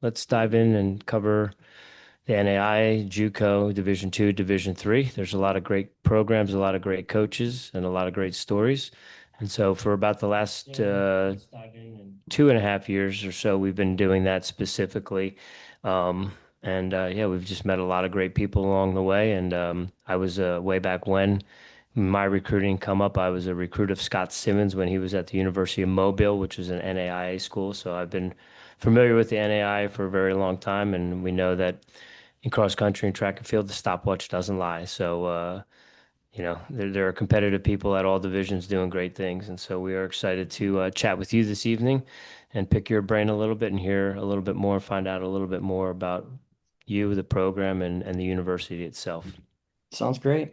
let's dive in and cover the NAIA, JUCO, Division Two, Division Three. There's a lot of great programs, a lot of great coaches, and a lot of great stories. And so for about the last 2.5 years or so, we've been doing that specifically. And yeah, we've just met a lot of great people along the way. And I was way back when my recruiting come up. I was a recruit of Scott Simmons when he was at the University of Mobile, which is an NAIA school. So I've been familiar with the NAIA for a very long time, and we know that in cross country and track and field, the stopwatch doesn't lie. So there are competitive people at all divisions doing great things, and so we are excited to chat with you this evening and pick your brain a little bit and hear a little bit more, find out a little bit more about you, the program, and the university itself. Sounds great.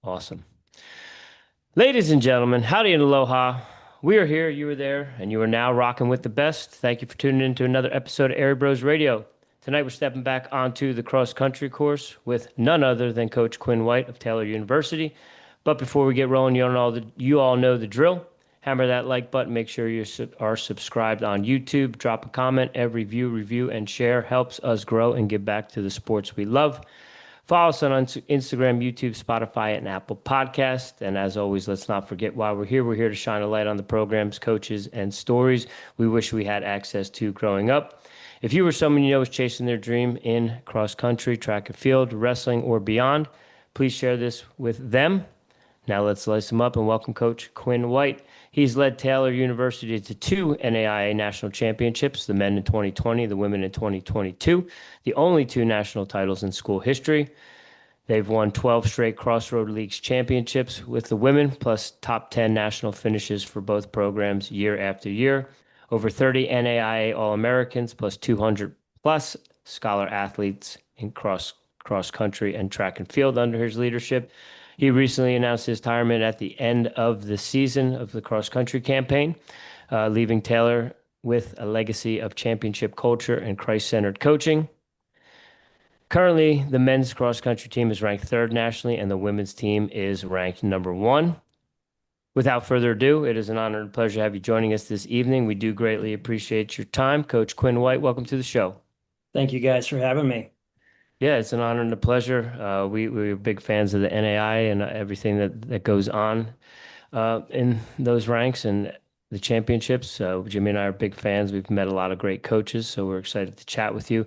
Awesome. Ladies and gentlemen, howdy and aloha. We are here, you were there, and you are now rocking with the best. Thank you for tuning in to another episode of Airey Bros Radio. Tonight we're stepping back onto the cross country course with none other than Coach Quinn White of Taylor University. But before we get rolling, you all know the drill. Hammer that like button. Make sure you are subscribed on YouTube. Drop a comment. Every view, review, and share helps us grow and give back to the sports we love. Follow us on Instagram, YouTube, Spotify, and Apple Podcast. And as always, let's not forget why we're here. We're here to shine a light on the programs, coaches, and stories we wish we had access to growing up. If you or someone you know is chasing their dream in cross country, track and field, wrestling, or beyond, please share this with them. Now let's slice them up and welcome Coach Quinn White. He's led Taylor University to two NAIA National Championships, the men in 2020, the women in 2022, the only two national titles in school history. They've won 12 straight Crossroads League championships with the women, plus top 10 national finishes for both programs year after year. Over 30 NAIA All-Americans, plus 200 plus scholar athletes in cross country and track and field under his leadership. He recently announced his retirement at the end of the season of the cross country campaign, leaving Taylor with a legacy of championship culture and Christ-centered coaching. Currently, the men's cross country team is ranked third nationally, and the women's team is ranked number one. Without further ado, it is an honor and pleasure to have you joining us this evening. We do greatly appreciate your time. Coach Quinn White, welcome to the show. Thank you guys for having me. Yeah, it's an honor and a pleasure. We're big fans of the NAI and everything that goes on in those ranks and the championships. So Jimmy and I are big fans. We've met a lot of great coaches, so we're excited to chat with you.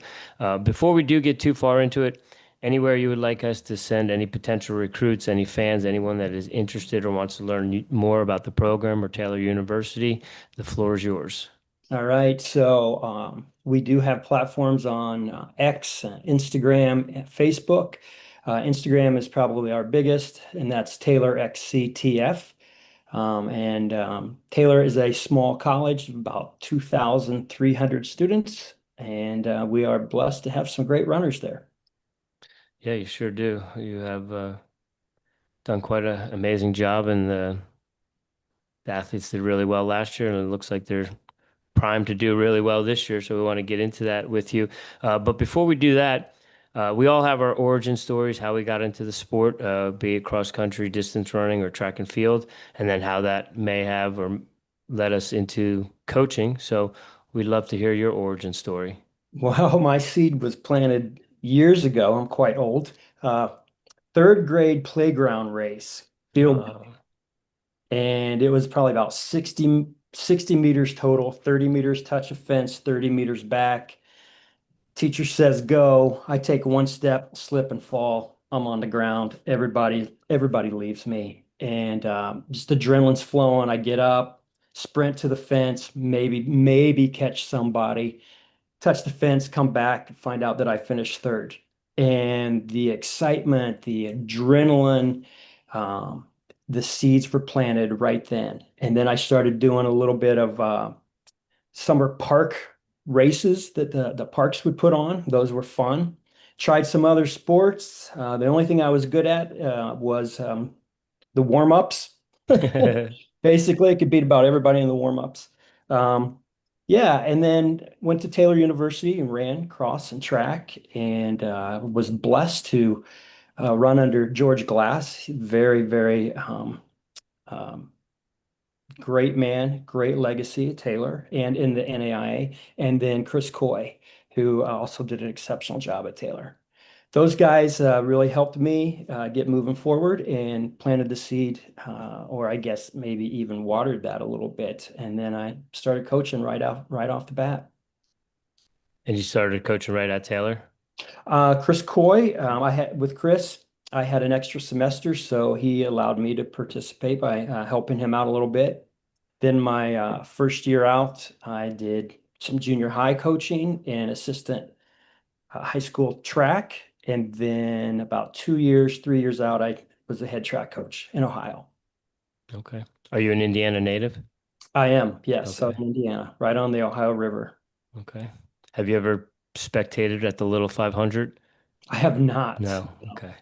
Before we do get too far into it, anywhere you would like us to send any potential recruits, any fans, anyone that is interested or wants to learn more about the program or Taylor University, the floor is yours. All right. So we do have platforms on X, Instagram, and Facebook. Instagram is probably our biggest, and that's Taylor XCTF. Taylor is a small college of about 2,300 students, and we are blessed to have some great runners there. Yeah, you sure do. You have done quite an amazing job, and the athletes did really well last year, and it looks like they're primed to do really well this year. So we want to get into that with you. But before we do that, we all have our origin stories, how we got into the sport, be it cross country, distance running, or track and field, and then how that may have or led us into coaching. So we'd love to hear your origin story. Well, my seed was planted years ago. I'm quite old. Uh, Third grade playground race, field. Uh, And it was probably about 60 meters total, 30 meters touch a fence, 30 meters back. Teacher says go. I take one step, slip and fall. I'm on the ground. Everybody leaves me. And just adrenaline's flowing. I get up, sprint to the fence, maybe catch somebody, touch the fence, come back, find out that I finished third. And the excitement, the adrenaline, um, the seeds were planted right then. And then I started doing a little bit of summer park races that the parks would put on. Those were fun. Tried some other sports. The only thing I was good at was the warm-ups. Basically, I could beat about everybody in the warm-ups. Um, yeah, and then went to Taylor University and ran cross and track, and was blessed to run under George Glass. Very, very um, great man, great legacy, Taylor, and in the NAIA, and then Chris Coy, who also did an exceptional job at Taylor. Those guys really helped me get moving forward and planted the seed, or I guess maybe even watered that a little bit. And then I started coaching right off the bat. And you started coaching right at Taylor? Chris Coy, I had with Chris, I had an extra semester, so he allowed me to participate by helping him out a little bit. Then my first year out, I did some junior high coaching and assistant high school track. And then about 2 years, 3 years out, I was the head track coach in Ohio. Okay. Are you an Indiana native? I am, yes, Okay. Southern Indiana, right on the Ohio River. Okay. Have you ever spectated at the Little 500? I have not. No. Okay.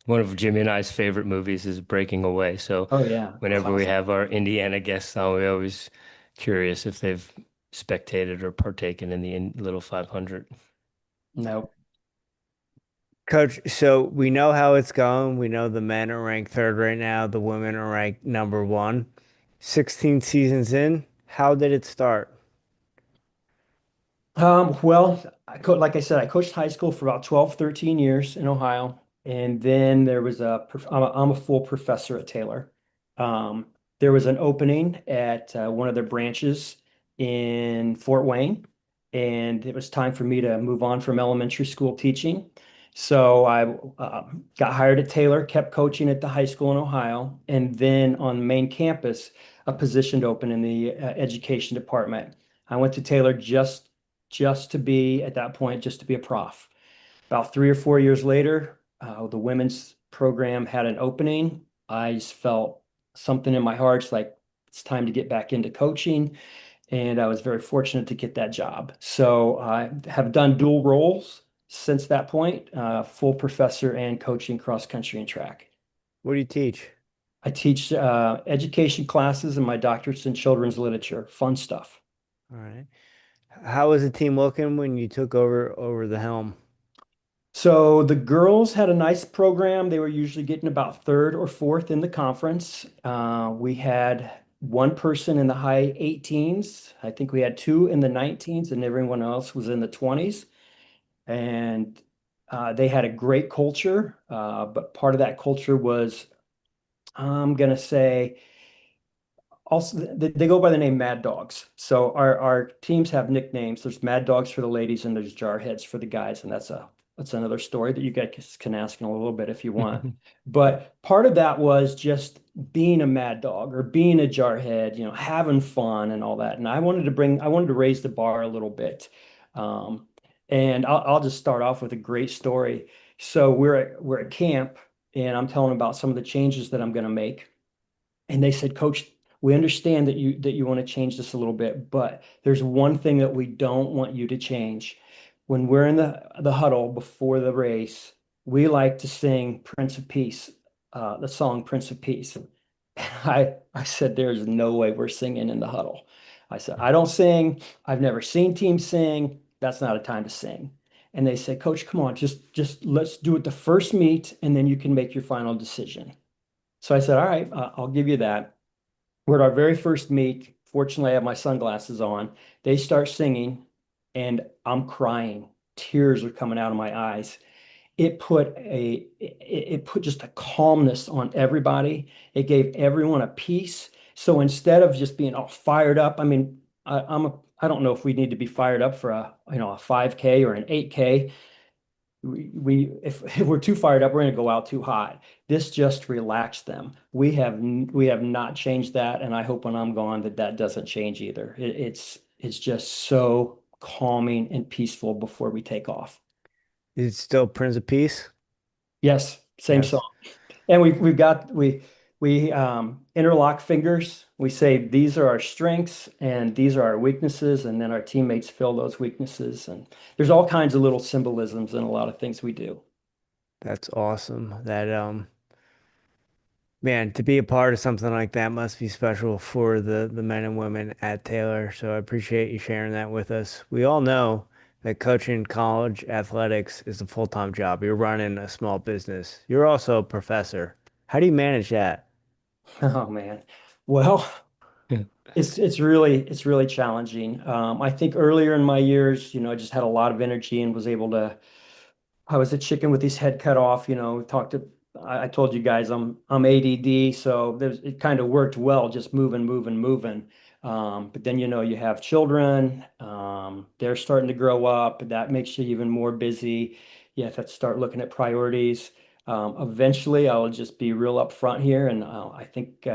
One of Jimmy and I's favorite movies is Breaking Away. So Oh yeah, whenever we classic. have our Indiana guests on, we're always curious if they've spectated or partaken in the Little 500. No. Coach, so we know how it's going. We know the men are ranked third right now. The women are ranked number one. 16 seasons in, how did it start? Well, like I said, I coached high school for about 12, 13 years in Ohio. And then there was I'm a full professor at Taylor. Um, there was an opening at one of their branches in Fort Wayne, and it was time for me to move on from elementary school teaching. So I got hired at Taylor, kept coaching at the high school in Ohio, and then on the main campus, a position to open in the education department. I went to Taylor just to be at that point, just to be a prof. About 3 or 4 years later, the women's program had an opening. I just felt something in my heart. It's like it's time to get back into coaching. And I was very fortunate to get that job. So I have done dual roles since that point, full professor and coaching cross country and track. What do you teach? I teach education classes and my doctorate's in children's literature. Fun stuff. All right. How was the team looking when you took over the helm? So the girls had a nice program. They were usually getting about third or fourth in the conference. We had one person in the high 18s. I think we had two in the 19s, and everyone else was in the 20s. And they had a great culture. But part of that culture was, I'm going to say, also they go by the name Mad Dogs. So our teams have nicknames. There's Mad Dogs for the ladies and there's Jarheads for the guys, and that's another story that you guys can ask in a little bit if you want. But part of that was just being a mad dog or being a jarhead, having fun and all that. And I wanted to raise the bar a little bit. Um, and I'll just start off with a great story. So we're at camp, and I'm telling them about some of the changes that I'm going to make. And they said, Coach, we understand that you want to change this a little bit, but there's one thing that we don't want you to change. When we're in the huddle before the race, we like to sing Prince of Peace, the song Prince of Peace. And I said, there's no way we're singing in the huddle. I said, I don't sing. I've never seen teams sing. That's not a time to sing. And they said, Coach, come on, just let's do it the first meet, and then you can make your final decision. So I said, all right, I'll give you that. We're at our very first meet. Fortunately, I have my sunglasses on. They start singing, and I'm crying. Tears are coming out of my eyes. It put just a calmness on everybody. It gave everyone a peace. So instead of just being all fired up, I mean, I don't know if we need to be fired up for a 5K or an 8K. If we're too fired up, we're going to go out too hot. This just relaxed them. We have not changed that, and I hope when I'm gone that doesn't change either. It's just so calming and peaceful before we take off. Is it still Prince of Peace? Yes, same song. Yes. And we interlock fingers. We say these are our strengths and these are our weaknesses, and then our teammates fill those weaknesses. And there's all kinds of little symbolisms in a lot of things we do. That's awesome. Man, to be a part of something like that must be special for the men and women at Taylor. So I appreciate you sharing that with us. We all know that coaching college athletics is a full-time job. You're running a small business. You're also a professor. How do you manage that? Oh man. Well, it's really challenging. I think earlier in my years, I just had a lot of energy and was able to. I was a chicken with his head cut off. I told you guys I'm ADD, so it kind of worked well, just moving, moving, moving. But then you have children. They're starting to grow up. That makes you even more busy. You have to start looking at priorities. Eventually, I'll just be real upfront here, and I think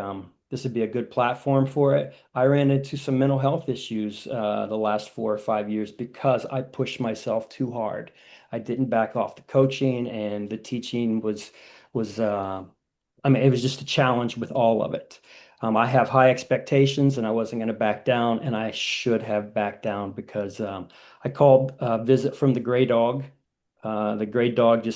this would be a good platform for it. I ran into some mental health issues the last 4 or 5 years because I pushed myself too hard. I didn't back off the coaching, and the teaching was I mean, it was just a challenge with all of it. I have high expectations, and I wasn't going to back down, and I should have backed down because I called visit from the gray dog. The gray dog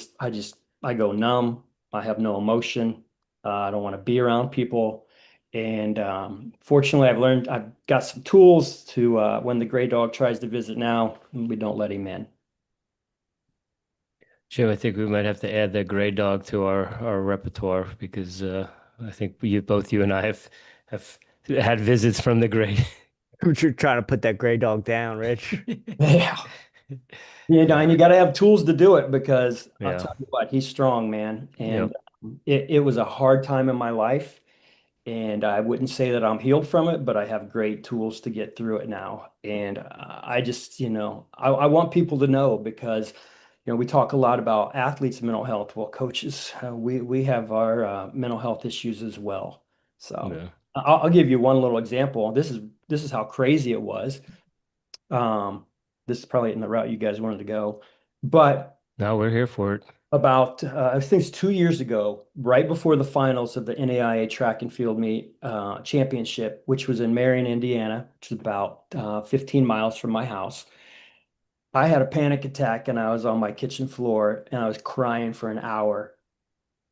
I go numb. I have no emotion. I don't want to be around people. And fortunately, I've got some tools to when the gray dog tries to visit now, we don't let him in. Jim, I think we might have to add the gray dog to our repertoire because I think you and I have had visits from the gray. You're trying to put that gray dog down, Rich. Yeah. And you got to have tools to do it because I'll Yeah. tell you what, he's strong, man. And Yep. it was a hard time in my life. And I wouldn't say that I'm healed from it, but I have great tools to get through it now. And I just, I want people to know because, we talk a lot about athletes' mental health. Well, coaches, we have our mental health issues as well. So Yeah. I'll give you one little example. This is how crazy it was. Um, this is probably in the route you guys wanted to go, but Now we're here for it. about I think it's 2 years ago, right before the finals of the NAIA Track and Field Meet Championship, which was in Marion, Indiana, which is about 15 miles from my house. I had a panic attack and I was on my kitchen floor and I was crying for an hour.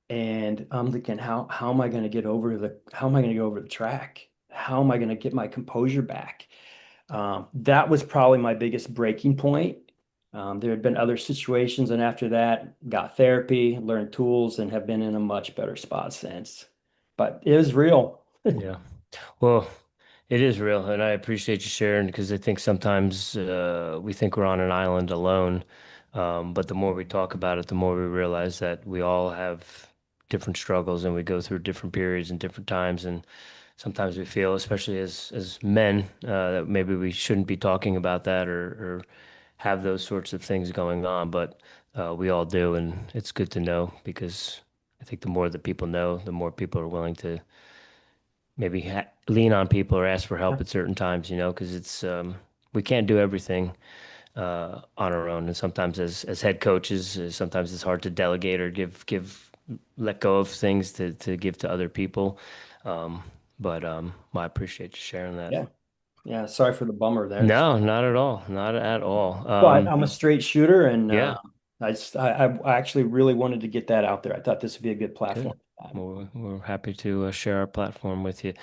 And I'm thinking, how am I going to get over how am I going to go over the track? How am I going to get my composure back? That was probably my biggest breaking point. There had been other situations, and after that, got therapy, learned tools, and have been in a much better spot since. But it was real. Yeah. Well, it is real, and I appreciate you sharing because I think sometimes we think we're on an island alone. But the more we talk about it, the more we realize that we all have different struggles and we go through different periods and different times. And sometimes we feel, especially as men, that maybe we shouldn't be talking about that or have those sorts of things going on. But we all do, and it's good to know because I think the more that people know, the more people are willing to maybe lean on people or ask for help at certain times, because we can't do everything on our own. And sometimes as head coaches, sometimes it's hard to delegate or let go of things to give to other people. Um, but I appreciate you sharing that. Yeah. Yeah. Sorry for the bummer there. No, not at all. Not at all. But I'm a straight shooter, and Yeah, I actually really wanted to get that out there. I thought this would be a good good. platform for that. Well, we're happy to share our platform with you.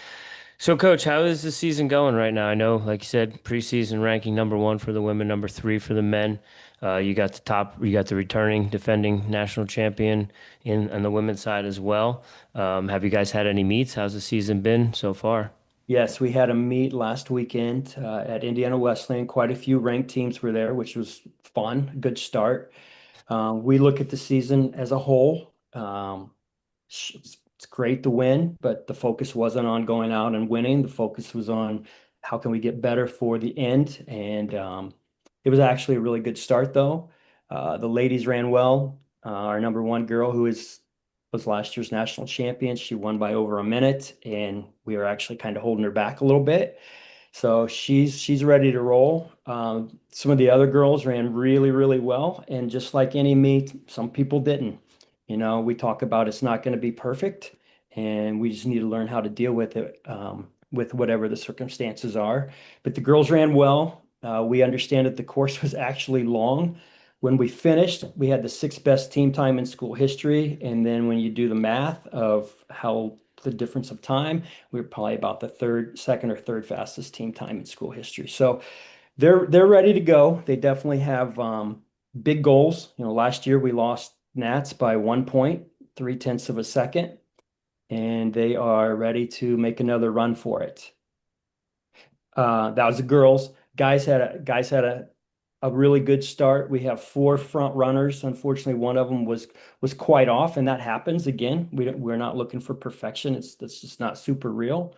So, Coach, how is the season going right now? I know, like you said, preseason ranking #1 for the women, #3 for the men. You got the returning, defending national champion on the women's side as well. Have you guys had any meets? How's the season been so far? Yes, we had a meet last weekend at Indiana Wesleyan. Quite a few ranked teams were there, which was fun. Good start. We look at the season as a whole. It's great to win, but the focus wasn't on going out and winning. The focus was on how can we get better for the end. And it was actually a really good start, though. The ladies ran well. Our number one girl, was last year's national champion, she won by over a minute, and we were actually kind of holding her back a little bit. So she's ready to roll. Some of the other girls ran really, really well, and just like any meet, some people didn't. We talk about it's not going to be perfect, and we just need to learn how to deal with it with whatever the circumstances are. But the girls ran well. We understand that the course was actually long. When we finished, we had the sixth best team time in school history, and then when you do the math of how the difference of time, we were probably about the second or third fastest team time in school history. So they're ready to go. They definitely have big goals. Last year we lost Nats by 1 point, 0.3 of a second. and they are ready to make another run for it. That was the girls. Guys had a really good start. We have four front runners. Unfortunately, one of them was quite off, and that happens again. We're not looking for perfection. That's just not super real.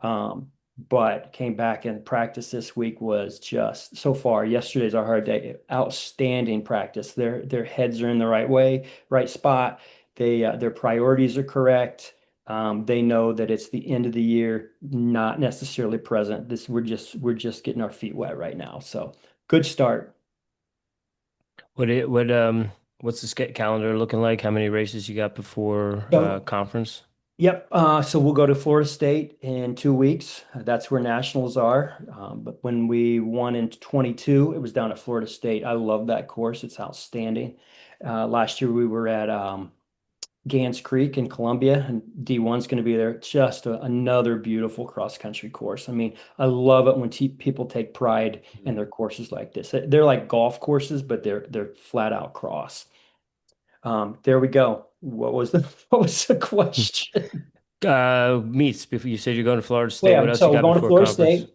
Um, but came back and practice this week was just so far. Yesterday's our hard day. Outstanding practice. Their heads are in the right way, right spot. Their priorities are correct. They know that it's the end of the year, not necessarily present. We're just getting our feet wet right now. So good start. What's the calendar looking like? How many races you got before So conference? yep. So we'll go to Florida State in 2 weeks. That's where nationals are. But when we won in 22, it was down at Florida State. I love that course. It's outstanding. Last year we were at Gans Creek in Columbia, and D1's going to be there. Just another beautiful cross country course. I mean, I love it when people take pride in their courses like this. They're like golf courses, but they're flat out cross. There we go. What was the what was the question? Meets before you said you're going to Florida Well, State. What yeah, else you so we're got going to before Florida conference? State.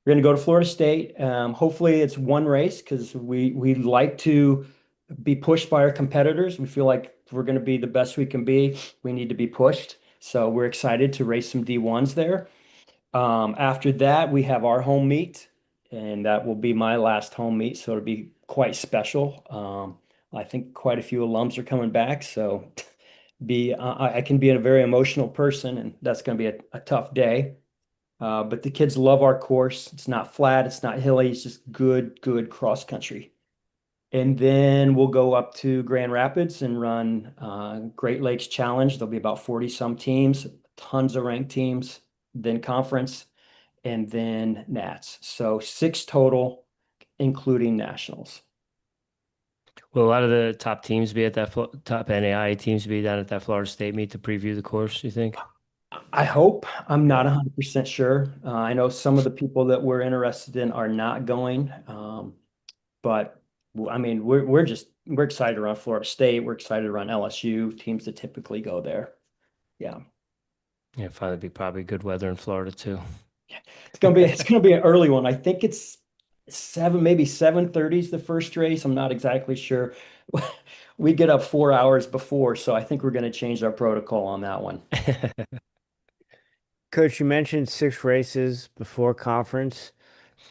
We're going to go to Florida State. Hopefully, it's one race because we like to be pushed by our competitors. We feel like if we're going to be the best we can be, we need to be pushed. So we're excited to race some D1s there. After that, we have our home meet, and that will be my last home meet. So it'll be quite special. I think quite a few alums are coming back. So I can be a very emotional person, and that's going to be a tough day. But the kids love our course. It's not flat, it's not hilly, it's just good cross country. And then we'll go up to Grand Rapids and run Great Lakes Challenge. There'll be about 40 some teams, tons of ranked teams, then conference, and then Nats. So six total, including nationals. Will a lot of the top teams be at that top NAIA teams be down at that Florida State meet to preview the course, you think? I hope. I'm not 100% sure. I know some of the people that we're interested in are not going. But I mean, we're excited to run Florida State. We're excited to run LSU, teams that typically go there. Yeah. Yeah, finally be probably good weather in Florida too. It's gonna be an early one. I think it's maybe 7:30 is the first race. I'm not exactly sure. We get up 4 hours before, so I think we're gonna change our protocol on that one. Coach, you mentioned six races before conference.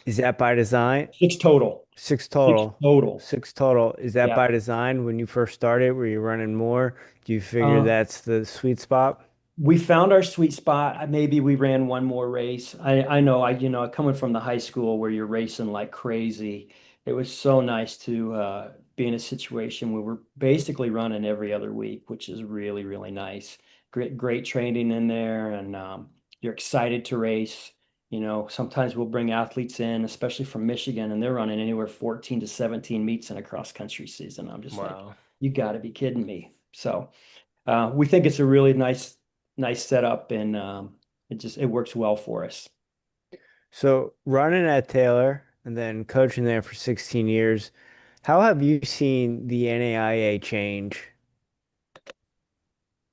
Is that by design? Six total. Six Six total. total. Six total. Is that Yeah. by design when you first started? Were you running more? Do you figure Uh, that's the sweet spot? We found our sweet spot. Maybe we ran one more race. I know coming from the high school where you're racing like crazy, it was so nice to be in a situation where we're basically running every other week, which is really, really nice. Great training in there, and you're excited to race. Sometimes we'll bring athletes in, especially from Michigan, and they're running anywhere 14 to 17 meets in a cross country season. I'm just like, Wow. you got to be kidding me. So we think it's a really nice setup, and it works well for us. So running at Taylor and then coaching there for 16 years, how have you seen the NAIA change?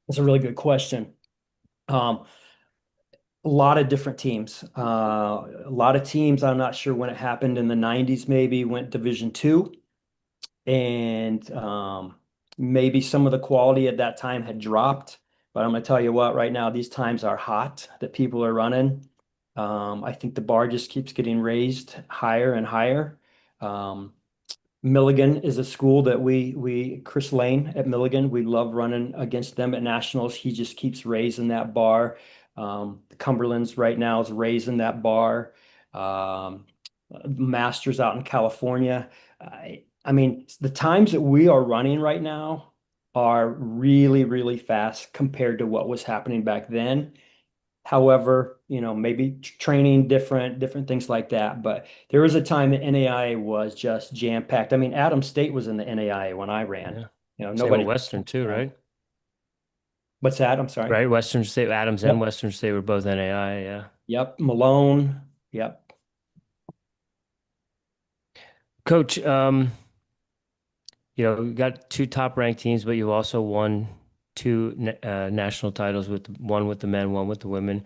That's a really good question. Um, a lot of different teams. A lot of teams, I'm not sure when it happened in the 90s, maybe went Division two, and maybe some of the quality at that time had dropped. But I'm going to tell you what, right now, these times are hot that people are running. I think the bar just keeps getting raised higher and higher. Um, Milligan is a school that we Chris Lane at Milligan, we love running against them at nationals. He just keeps raising that bar. The Cumberlands right now is raising that bar. Um, Masters out in California. I mean, the times that we are running right now are really, really fast compared to what was happening back then. However, maybe training different things like that. But there was a time that NAIA was just jam-packed. I mean, Adams State was in the NAIA when I ran. Yeah. Same with Nobody. Western too, right? What's that? I'm sorry. Right? Western State, Adams and Yep. Western State were both NAI, yeah. Yep. Malone. Yep. Coach, you got two top ranked teams, but you also won two national titles, with one with the men, one with the women.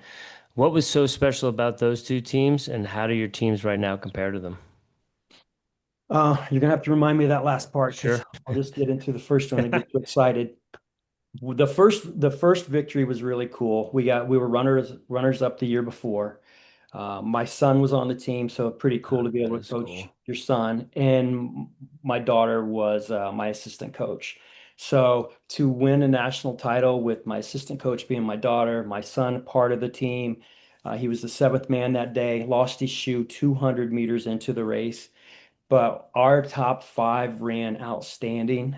What was so special about those two teams, and how do your teams right now compare to them? You're gonna have to remind me of that last part because Sure. I'll just get into the first one and get too excited. The first victory was really cool. We were runners up the year before. My son was on the team, so pretty cool to be That able to is coach cool. your son. And my daughter was my assistant coach. So to win a national title with my assistant coach being my daughter, my son part of the team, he was the seventh man that day, lost his shoe 200 meters into the race. But our top five ran outstanding.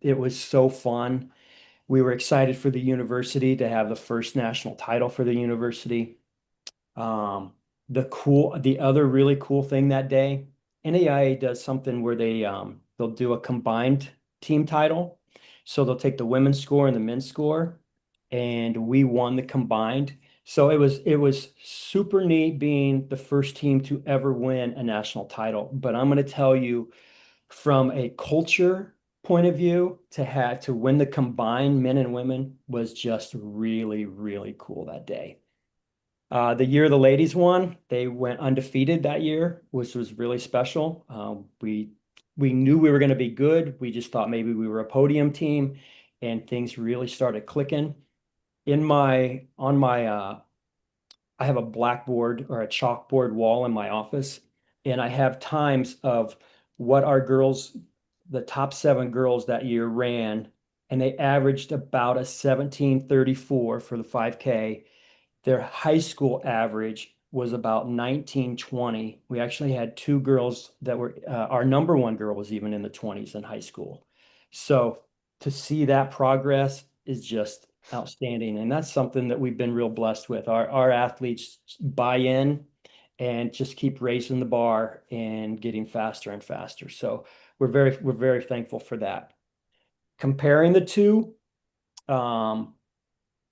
It was so fun. We were excited for the university to have the first national title for the university. Um, the other really cool thing that day, NAIA does something where they'll do a combined team title. So they'll take the women's score and the men's score, and we won the combined. So it was super neat being the first team to ever win a national title. But I'm going to tell you, from a culture point of view, to win the combined men and women was just really, really cool that day. The year the ladies won, they went undefeated that year, which was really special. We knew we were going to be good. We just thought maybe we were a podium team, and things really started clicking. In my on my I have a blackboard or a chalkboard wall in my office, and I have times of what our girls, the top seven girls that year ran, and they averaged about a 17:34 for the 5K. Their high school average was about 19:20. We actually had two girls that were, our number one girl was even in the 20s in high school. So to see that progress is just outstanding. And that's something that we've been real blessed with. Our athletes buy in and just keep raising the bar and getting faster and faster. So we're very thankful for that. Comparing the two, um,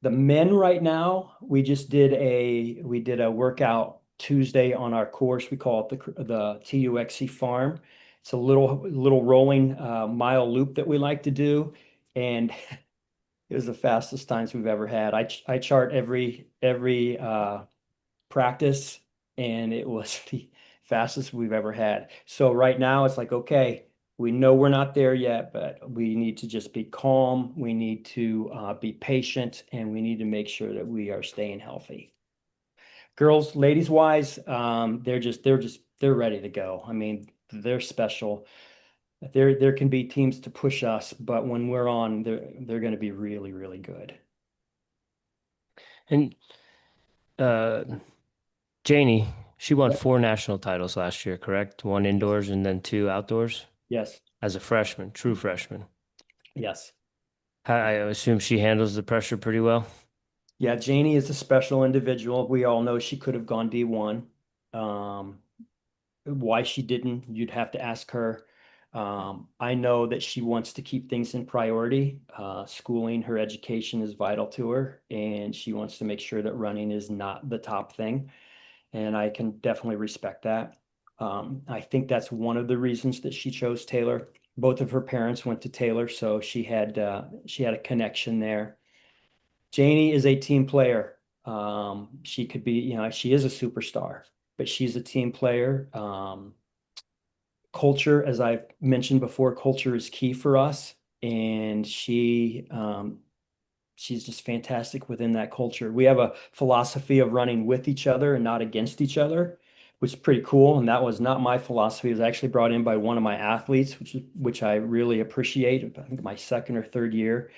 the men right now, we did a workout Tuesday on our course. We call it the TUXC Farm. It's a little rolling mile loop that we like to do, and it was the fastest times we've ever had. I chart every practice, and it was the fastest we've ever had. So right now it's like, okay, we know we're not there yet, but we need to just be calm. We need to be patient, and we need to make sure that we are staying healthy. Girls, ladies wise, they're ready to go. I mean, they're special. There can be teams to push us, but when we're on, they're going to be really, really good. And uh, Janie, she won Yep. 4 national titles last year, correct? One indoors and then 2 outdoors Yes. as a freshman, true freshman. Yes. I assume she handles the pressure pretty well. Yeah, Janie is a special individual. We all know she could have gone D1. Um, why she didn't, you'd have to ask her. I know that she wants to keep things in priority. Schooling, her education is vital to her, and she wants to make sure that running is not the top thing. And I can definitely respect that. I think that's one of the reasons that she chose Taylor. Both of her parents went to Taylor, so she had a connection there. Janie is a team player. She could be, she is a superstar, but she's a team player. Culture, as I've mentioned before, culture is key for us, and she's just fantastic within that culture. We have a philosophy of running with each other and not against each other, which is pretty cool. And that was not my philosophy. It was actually brought in by one of my athletes, which I really appreciate. I think my second or third year.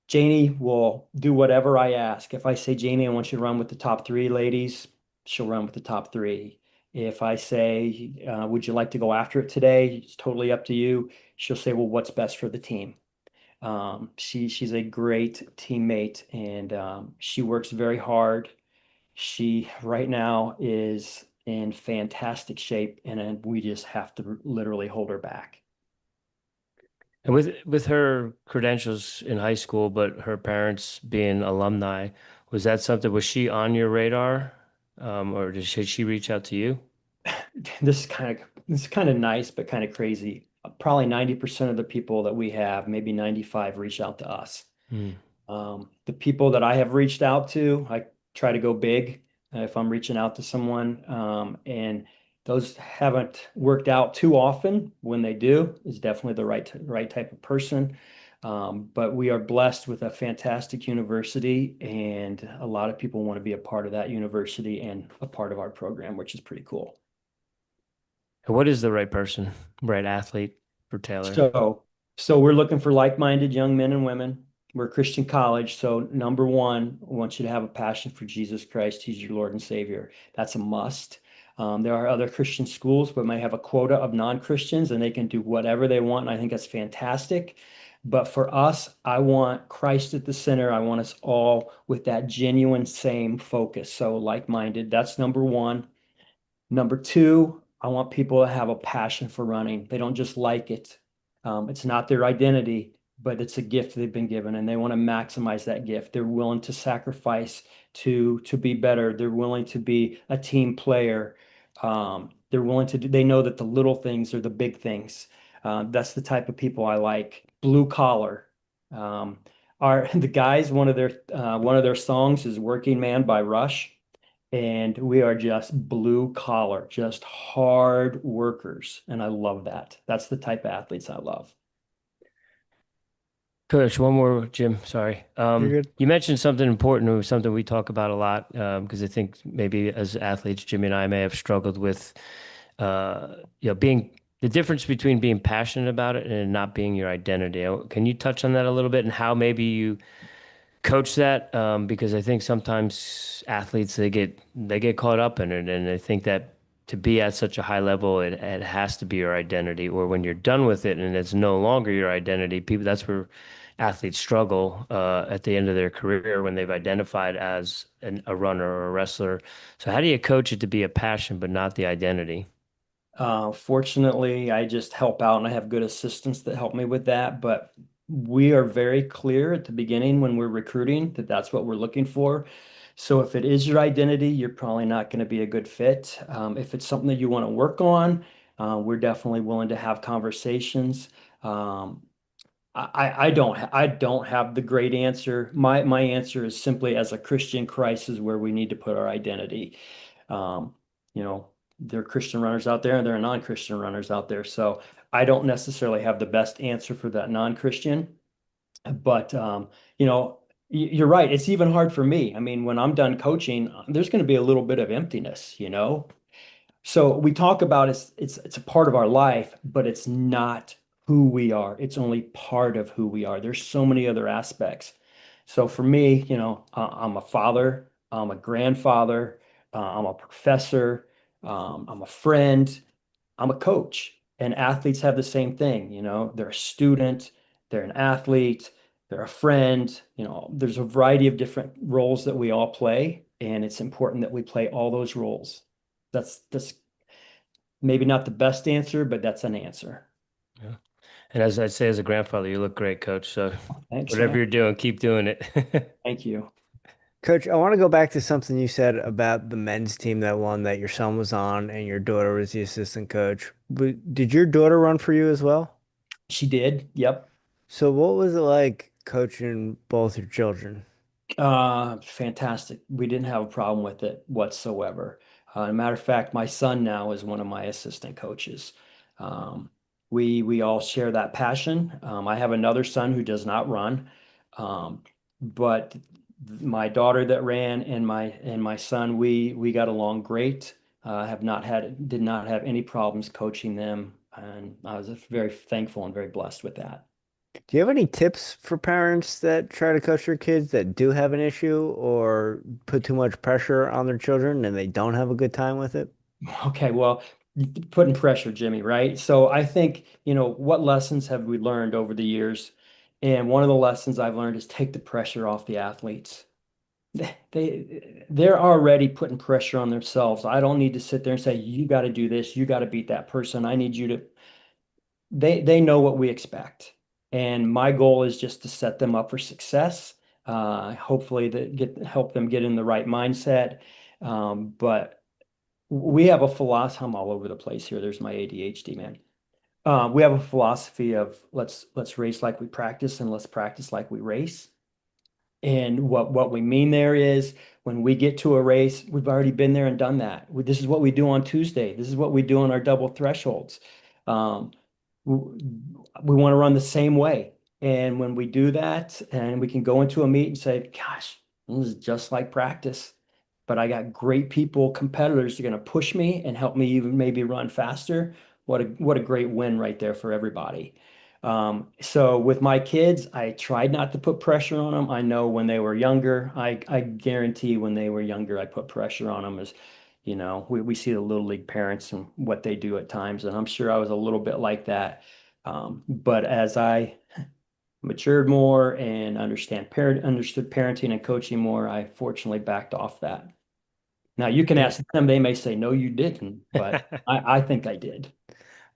Janie will do whatever I ask. If I say, Janie, I want you to run with the top three ladies, she'll run with the top three. If I say, would you like to go after it today? It's totally up to you. She'll say, well, what's best for the team? She's a great teammate, and she works very hard. She right now is in fantastic shape, and we just have to literally hold her back. And with her credentials in high school, but her parents being alumni, was that something, was she on your radar? Or did she reach out to you? This is kind of nice, but kind of crazy. Probably 90% of the people that we have, maybe 95, reach out to us. Mm. The people that I have reached out to, I try to go big if I'm reaching out to someone. And those haven't worked out too often. When they do, is definitely the right type of person. But we are blessed with a fantastic university, and a lot of people want to be a part of that university and a part of our program, which is pretty cool. And what is the right person, right athlete for Taylor? So, so we're looking for like-minded young men and women. We're a Christian college, so number one, I want you to have a passion for Jesus Christ. He's your Lord and Savior. That's a must. There are other Christian schools, but may have a quota of non-Christians, and they can do whatever they want. And I think that's fantastic. But for us, I want Christ at the center. I want us all with that genuine same focus. So like-minded, that's number one. Number two, I want people to have a passion for running. They don't just like it. It's not their identity, but it's a gift they've been given, and they want to maximize that gift. They're willing to sacrifice to be better. They're willing to be a team player. They're willing to do, they know that the little things are the big things. That's the type of people I like. Blue collar. Are the guys, one of their songs is Working Man by Rush. And we are just blue collar, just hard workers. And I love that. That's the type of athletes I love. Coach, one more, Jim. Sorry. You're good. You mentioned something important, or something we talk about a lot, because I think maybe as athletes, Jimmy and I may have struggled with, being the difference between being passionate about it and not being your identity. Can you touch on that a little bit and how maybe you coach that? Because I think sometimes athletes they get caught up in it, and they think that to be at such a high level, it has to be your identity. Or when you're done with it and it's no longer your identity, people that's where athletes struggle at the end of their career when they've identified as a runner or a wrestler. So how do you coach it to be a passion but not the identity? Fortunately, I just help out and I have good assistants that help me with that. But we are very clear at the beginning when we're recruiting that that's what we're looking for. So if it is your identity, you're probably not going to be a good fit. If it's something that you want to work on, we're definitely willing to have conversations. Um, I don't have the great answer. My answer is simply as a Christian, Christ is where we need to put our identity. Um, you know, there are Christian runners out there and there are non-Christian runners out there. So I don't necessarily have the best answer for that non-Christian, but you're right. It's even hard for me. I mean, when I'm done coaching, there's going to be a little bit of emptiness, you know? So we talk about it's a part of our life, but it's not who we are. It's only part of who we are. There's so many other aspects. So for me, I'm a father, I'm a grandfather, I'm a professor, I'm a friend, I'm a coach. And athletes have the same thing, they're a student, they're an athlete, they're a friend, there's a variety of different roles that we all play, and it's important that we play all those roles. That's maybe not the best answer, but that's an answer. Yeah. And as I say, as a grandfather, you look great, Coach. So Thanks, whatever man. you're doing, keep doing it. Thank you. Coach, I want to go back to something you said about the men's team that won that your son was on and your daughter was the assistant coach. But did your daughter run for you as well? She did. Yep. So what was it like coaching both your children? Fantastic. We didn't have a problem with it whatsoever. As a matter of fact, my son now is one of my assistant coaches. Um, we all share that passion. I have another son who does not run, but my daughter that ran and my son, we got along great. Did not have any problems coaching them, and I was very thankful and very blessed with that. Do you have any tips for parents that try to coach their kids that do have an issue or put too much pressure on their children and they don't have a good time with it? Okay, well, putting pressure, Jimmy, right? So I think, what lessons have we learned over the years? And one of the lessons I've learned is take the pressure off the athletes. They're already putting pressure on themselves. I don't need to sit there and say, you got to do this, you got to beat that person. I need you to they know what we expect. And my goal is just to set them up for success. Hopefully help them get in the right mindset. But we have a philosophy. I'm all over the place here. There's my ADHD, man. We have a philosophy of let's race like we practice and let's practice like we race. And what we mean there is when we get to a race, we've already been there and done that. This is what we do on Tuesday. This is what we do on our double thresholds. Um, w- we want to run the same way. And when we do that, and we can go into a meet and say, gosh, this is just like practice. But I got great people, competitors are going to push me and help me even maybe run faster. What a great win right there for everybody. So with my kids, I tried not to put pressure on them. I know when they were younger, I guarantee when they were younger, I put pressure on them as, we see the little league parents and what they do at times. And I'm sure I was a little bit like that. But as I matured more and understood parenting and coaching more, I fortunately backed off that. Now you can Yeah. ask them, they may say, no, you didn't, but I think I did.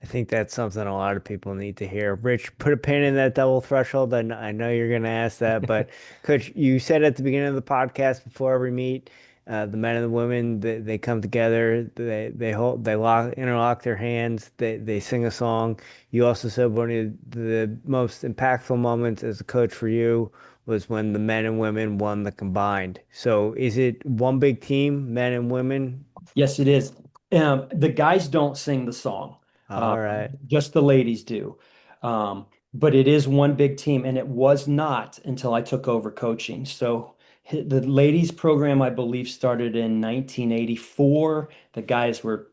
I think that's something a lot of people need to hear. Rich, put a pin in that double threshold. I know you're going to ask that, but Coach, you said at the beginning of the podcast before every meet, the men and the women, they come together, interlock their hands, they sing a song. You also said one of the most impactful moments as a coach for you was when the men and women won the combined. So is it one big team, men and women? Yes, it is. The guys don't sing the song. All right. Just the ladies do. But it is one big team, and it was not until I took over coaching. So the ladies program, I believe, started in 1984. The guys were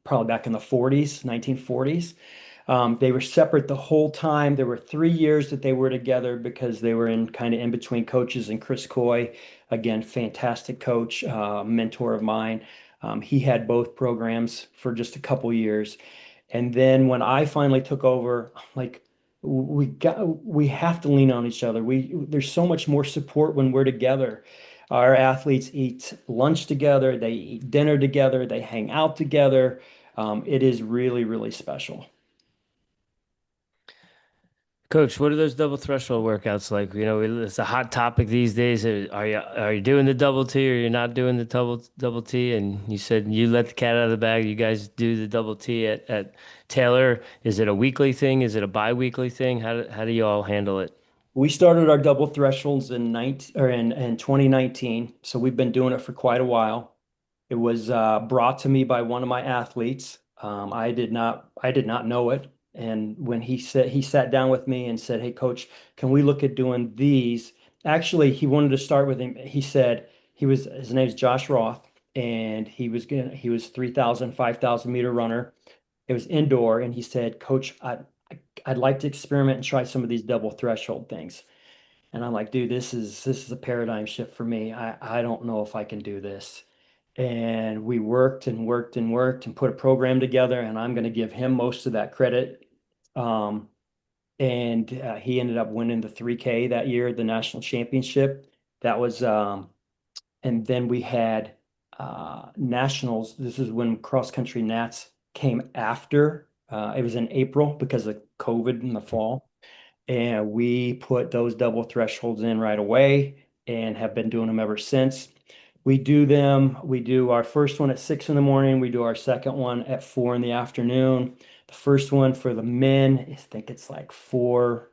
probably back in the 40s, 1940s. They were separate the whole time. There were 3 years that they were together because they were in kind of in between coaches. And Chris Coy, again, fantastic coach, mentor of mine. He had both programs for just a couple years. And then when I finally took over, like we have to lean on each other. There's so much more support when we're together. Our athletes eat lunch together, they eat dinner together, they hang out together. It is really, really special. Coach, what are those double threshold workouts like? It's a hot topic these days. Are you doing the double T or you're not doing the double T? And you said you let the cat out of the bag. You guys do the double T at Taylor. Is it a weekly thing? Is it a bi-weekly thing? How do you all handle it? We started our double thresholds in 2019, so we've been doing it for quite a while. It was brought to me by one of my athletes. I did not know it. And when he sat down with me and said, "Hey, coach, can we look at doing these?" Actually, he wanted to start with him. He said his name's Josh Roth, and he was 3,000, 5,000 meter runner. It was indoor, and he said, "Coach, I'd like to experiment and try some of these double threshold things." And I'm like, dude, this is a paradigm shift for me. I don't know if I can do this. And we worked and worked and worked and put a program together, and I'm going to give him most of that credit. Um, and he ended up winning the 3K that year, the national championship. That was, and then we had nationals. This is when cross country nats came after. It was in April because of COVID in the fall. And we put those double thresholds in right away and have been doing them ever since. We do them. We do our first one at 6 in the morning. We do our second one at 4 in the afternoon. The first one for the men, I think it's like four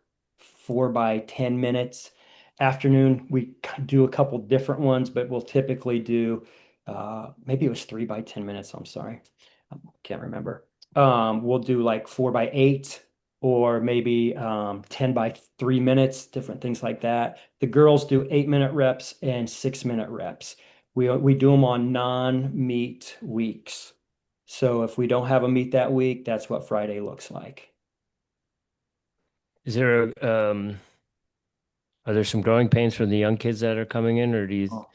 by 10 minutes. Afternoon, we do a couple different ones, but we'll typically do maybe it was 3 by 10 minutes. I'm sorry. I can't remember. We'll do like 4 by 8 or maybe 10 by 3 minutes, different things like that. The girls do 8 minute reps and 6 minute reps. We do them on non-meet weeks. So if we don't have a meet that week, that's what Friday looks like. Is there are there some growing pains for the young kids that are coming in, or do you Oh,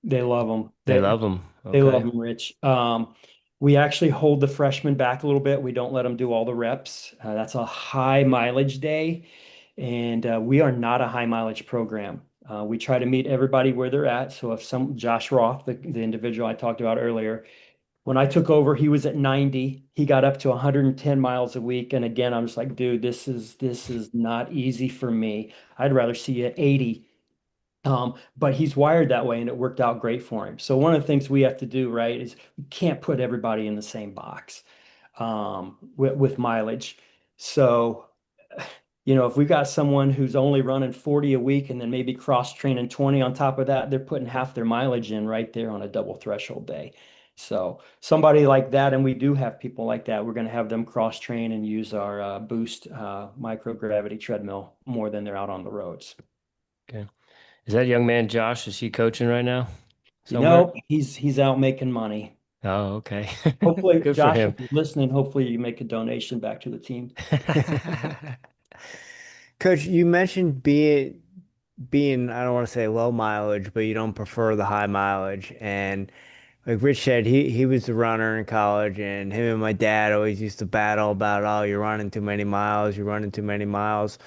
they love them. they love them? They love Okay. them, Rich. We actually hold the freshmen back a little bit. We don't let them do all the reps. That's a high mileage day, and we are not a high mileage program. We try to meet everybody where they're at. So if Josh Roth, the individual I talked about earlier, when I took over, he was at 90. He got up to 110 miles a week. And again, I'm just like, dude, this is not easy for me. I'd rather see you at 80. But he's wired that way and it worked out great for him. So one of the things we have to do, right, is we can't put everybody in the same box with mileage. So if we've got someone who's only running 40 a week and then maybe cross training 20 on top of that, they're putting half their mileage in right there on a double threshold day. So somebody like that, and we do have people like that, we're going to have them cross train and use our Boost microgravity treadmill more than they're out on the roads. Okay. Is that young man Josh? Is he coaching right now You somewhere? know, he's out making money. Oh, okay. Hopefully, Good for Josh, if him. you're listening, hopefully you make a donation back to the team. Coach, you mentioned being I don't want to say low mileage, but you don't prefer the high mileage. And like Rich said, he was the runner in college, and him and my dad always used to battle about, oh, you're running too many miles, you're running too many miles.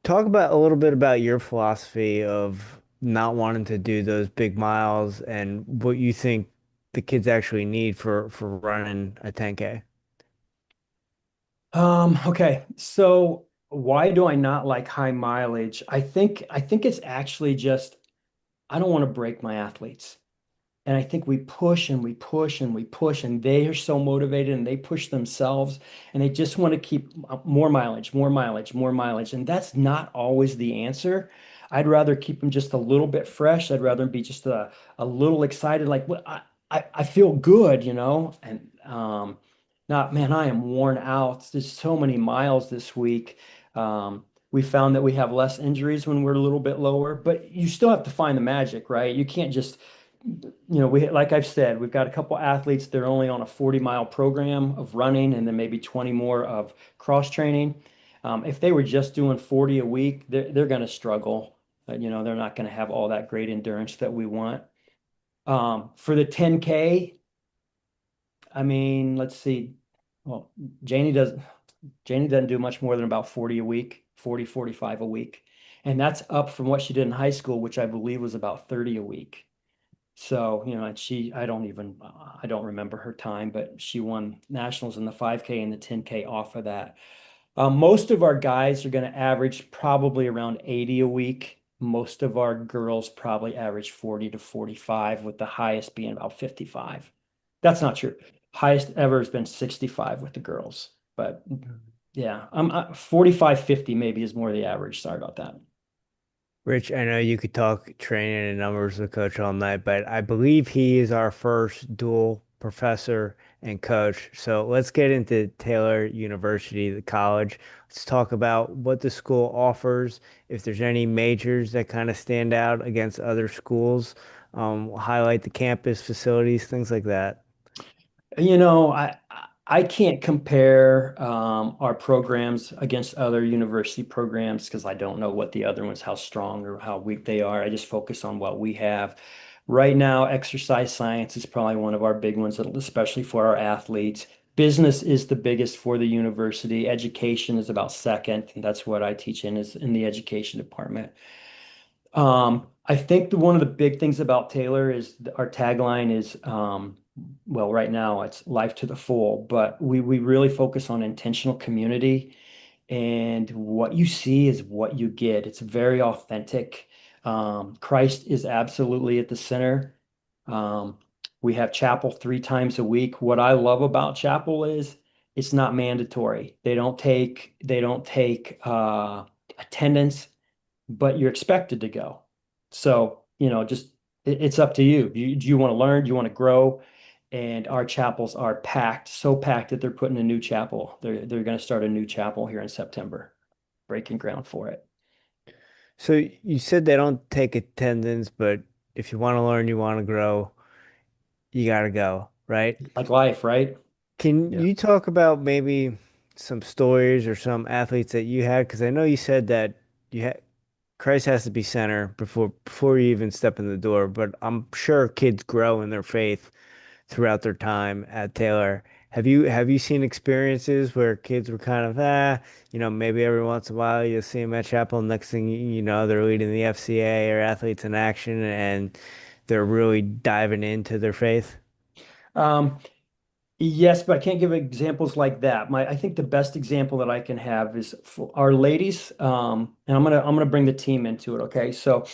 Talk about a little bit about your philosophy of not wanting to do those big miles and what you think the kids actually need for running a 10K. Okay. So why do I not like high mileage? I think it's actually just I don't want to break my athletes. And I think we push and we push and we push, and they are so motivated and they push themselves and they just want to keep more mileage, more mileage, more mileage. And that's not always the answer. I'd rather keep them just a little bit fresh. I'd rather be just a little excited, like what I feel good, and not, man, I am worn out. There's so many miles this week. We found that we have less injuries when we're a little bit lower, but you still have to find the magic, right? You can't just we like I've said, we've got a couple athletes. They're only on a 40-mile program of running, and then maybe 20 more of cross training. If they were just doing 40 a week, they're going to struggle. They're not going to have all that great endurance that we want. For the 10K, I mean, let's see. Well, Janie does. Janie doesn't do much more than about 40 a week, 40, 45 a week. And that's up from what she did in high school, which I believe was about 30 a week. So, and I don't remember her time, but she won nationals in the 5K and the 10K off of that. Most of our guys are going to average probably around 80 a week. Most of our girls probably average 40 to 45, with the highest being about 55. That's not true. Highest ever has been 65 with the girls. But yeah, 45, 50 maybe is more the average. Sorry about that. Rich, I know you could talk training and numbers with Coach all night, but I believe he is our first dual professor and coach. So let's get into Taylor University, the college. Let's talk about what the school offers, if there's any majors that kind of stand out against other schools, highlight the campus facilities, things like that. I can't compare our programs against other university programs because I don't know what the other ones, how strong or how weak they are. I just focus on what we have. Right now, exercise science is probably one of our big ones, especially for our athletes. Business is the biggest for the university. Education is about second, and that's what I teach is in the education department. I think one of the big things about Taylor is our tagline is, well, right now it's life to the full, but we really focus on intentional community, and what you see is what you get. It's very authentic. Christ is absolutely at the center. Um, we have chapel 3 times a week. What I love about chapel is it's not mandatory. They don't take attendance, but you're expected to go. So, just it's up to you. Do you want to learn? Do you want to grow? And our chapels are packed, so packed that they're putting a new chapel. They're going to start a new chapel here in September, breaking ground for it. So you said they don't take attendance, but if you want to learn, you want to grow, you got to go, right? Like life, right? Can Yeah. you talk about maybe some stories or some athletes that you had? Because I know you said that you had Christ has to be center before you even step in the door, but I'm sure kids grow in their faith throughout their time at Taylor. Have you seen experiences where kids were kind of maybe every once in a while you'll see them at chapel, next thing you know they're leading the FCA or athletes in action and they're really diving into their faith? Um, Yes, but I can't give examples like that. I think the best example that I can have is for our ladies, and I'm gonna bring the team into it. Okay, so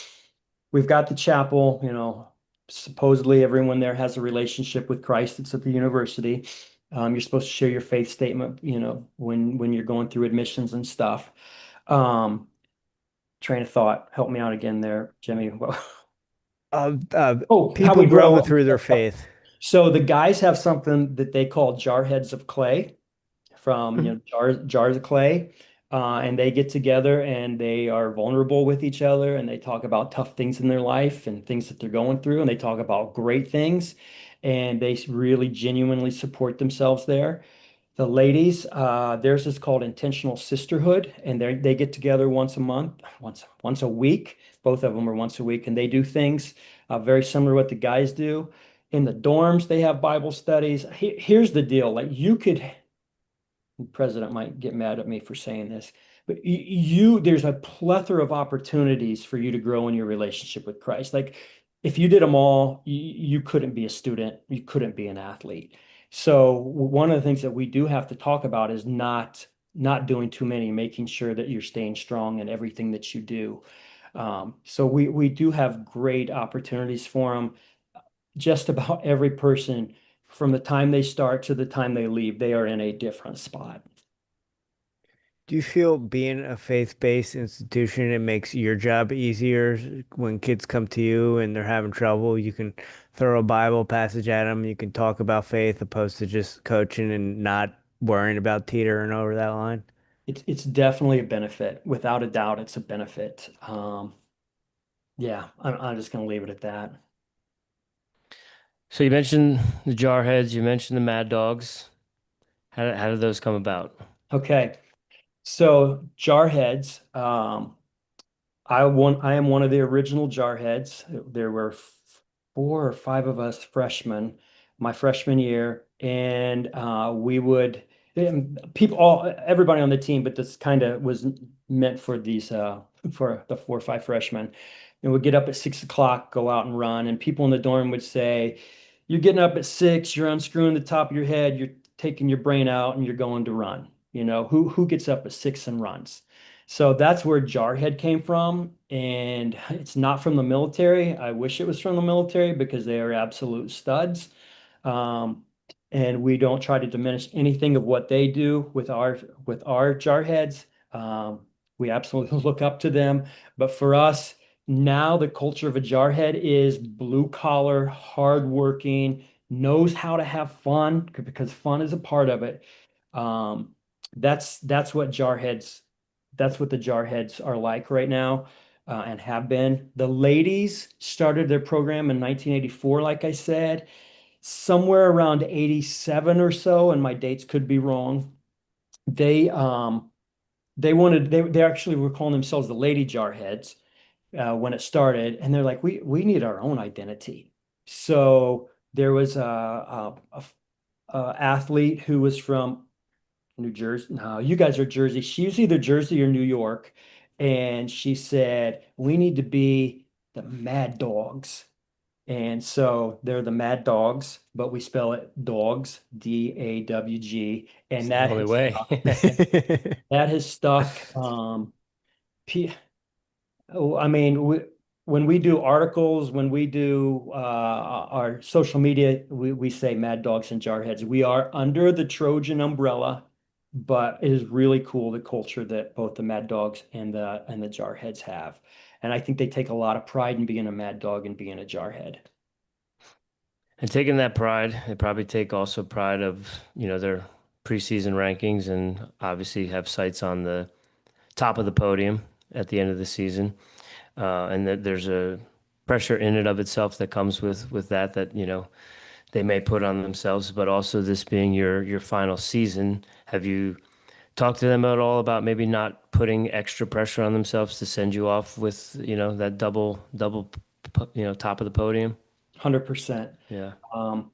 we've got the chapel. Supposedly everyone there has a relationship with Christ. It's at the university. You're supposed to share your faith statement. When you're going through admissions and stuff. Um, train of thought. Help me out again there, Jimmy. Uh, How people we growing grow. through their faith. So the guys have something that they call jar heads of clay from, Mhm. jars of clay. And they get together and they are vulnerable with each other and they talk about tough things in their life and things that they're going through and they talk about great things and they really genuinely support themselves there. The ladies, theirs is called Intentional Sisterhood, and they get together once a month, once a week. Both of them are once a week, and they do things very similar to what the guys do. In the dorms, they have Bible studies. Here's the deal: like the president might get mad at me for saying this, but there's a plethora of opportunities for you to grow in your relationship with Christ. Like if you did them all, you couldn't be a student, you couldn't be an athlete. So one of the things that we do have to talk about is not doing too many, making sure that you're staying strong in everything that you do. So we do have great opportunities for them. Just about every person from the time they start to the time they leave, they are in a different spot. Do you feel being a faith-based institution, it makes your job easier when kids come to you and they're having trouble? You can throw a Bible passage at them. You can talk about faith opposed to just coaching and not worrying about teetering over that line. It's definitely a benefit. Without a doubt, it's a benefit. Yeah, I'm just going to leave it at that. So you mentioned the Jarheads, you mentioned the Mad Dogs. How did those come about? Okay, so Jarheads. I am one of the original Jarheads. There were four or five of us freshmen my freshman year, and we would everybody on the team, but this kind of was meant for these for the 4 or 5 freshmen. And we'd get up at 6 o'clock, go out and run, and people in the dorm would say, "You're getting up at 6, you're unscrewing the top of your head, you're taking your brain out, and you're going to run." Who gets up at 6 and runs? So that's where Jarhead came from. And it's not from the military. I wish it was from the military because they are absolute studs. Um, and we don't try to diminish anything of what they do with our Jarheads. We absolutely look up to them. But for us, now the culture of a Jarhead is blue collar, hardworking, knows how to have fun because fun is a part of it. Um, that's what Jarheads that's what the Jarheads are like right now, and have been. The ladies started their program in 1984, like I said, somewhere around 87 or so, and my dates could be wrong. They they actually were calling themselves the Lady Jarheads when it started, and they're like, we need our own identity. So there was a athlete who was from New Jersey. No, you guys are Jersey. She was either Jersey or New York. And she said, we need to be the Mad Dogs. And so they're the Mad Dogs, but we spell it dogs, DAWG. It's And the only way. that has stuck. P, oh, I mean, when we do articles, when we do our social media, we say Mad Dogs and Jarheads. We are under the Trojan umbrella, but it is really cool the culture that both the Mad Dogs and the Jarheads have. And I think they take a lot of pride in being a Mad Dog and being a Jarhead. And taking that pride, they probably take also pride of, their preseason rankings and obviously have sights on the top of the podium at the end of the season. And that there's a pressure in and of itself that comes with that, they may put on themselves, but also this being your final season. Have you talked to them at all about maybe not putting extra pressure on themselves to send you off with, that double, top of the podium? 100%. Yeah. Um,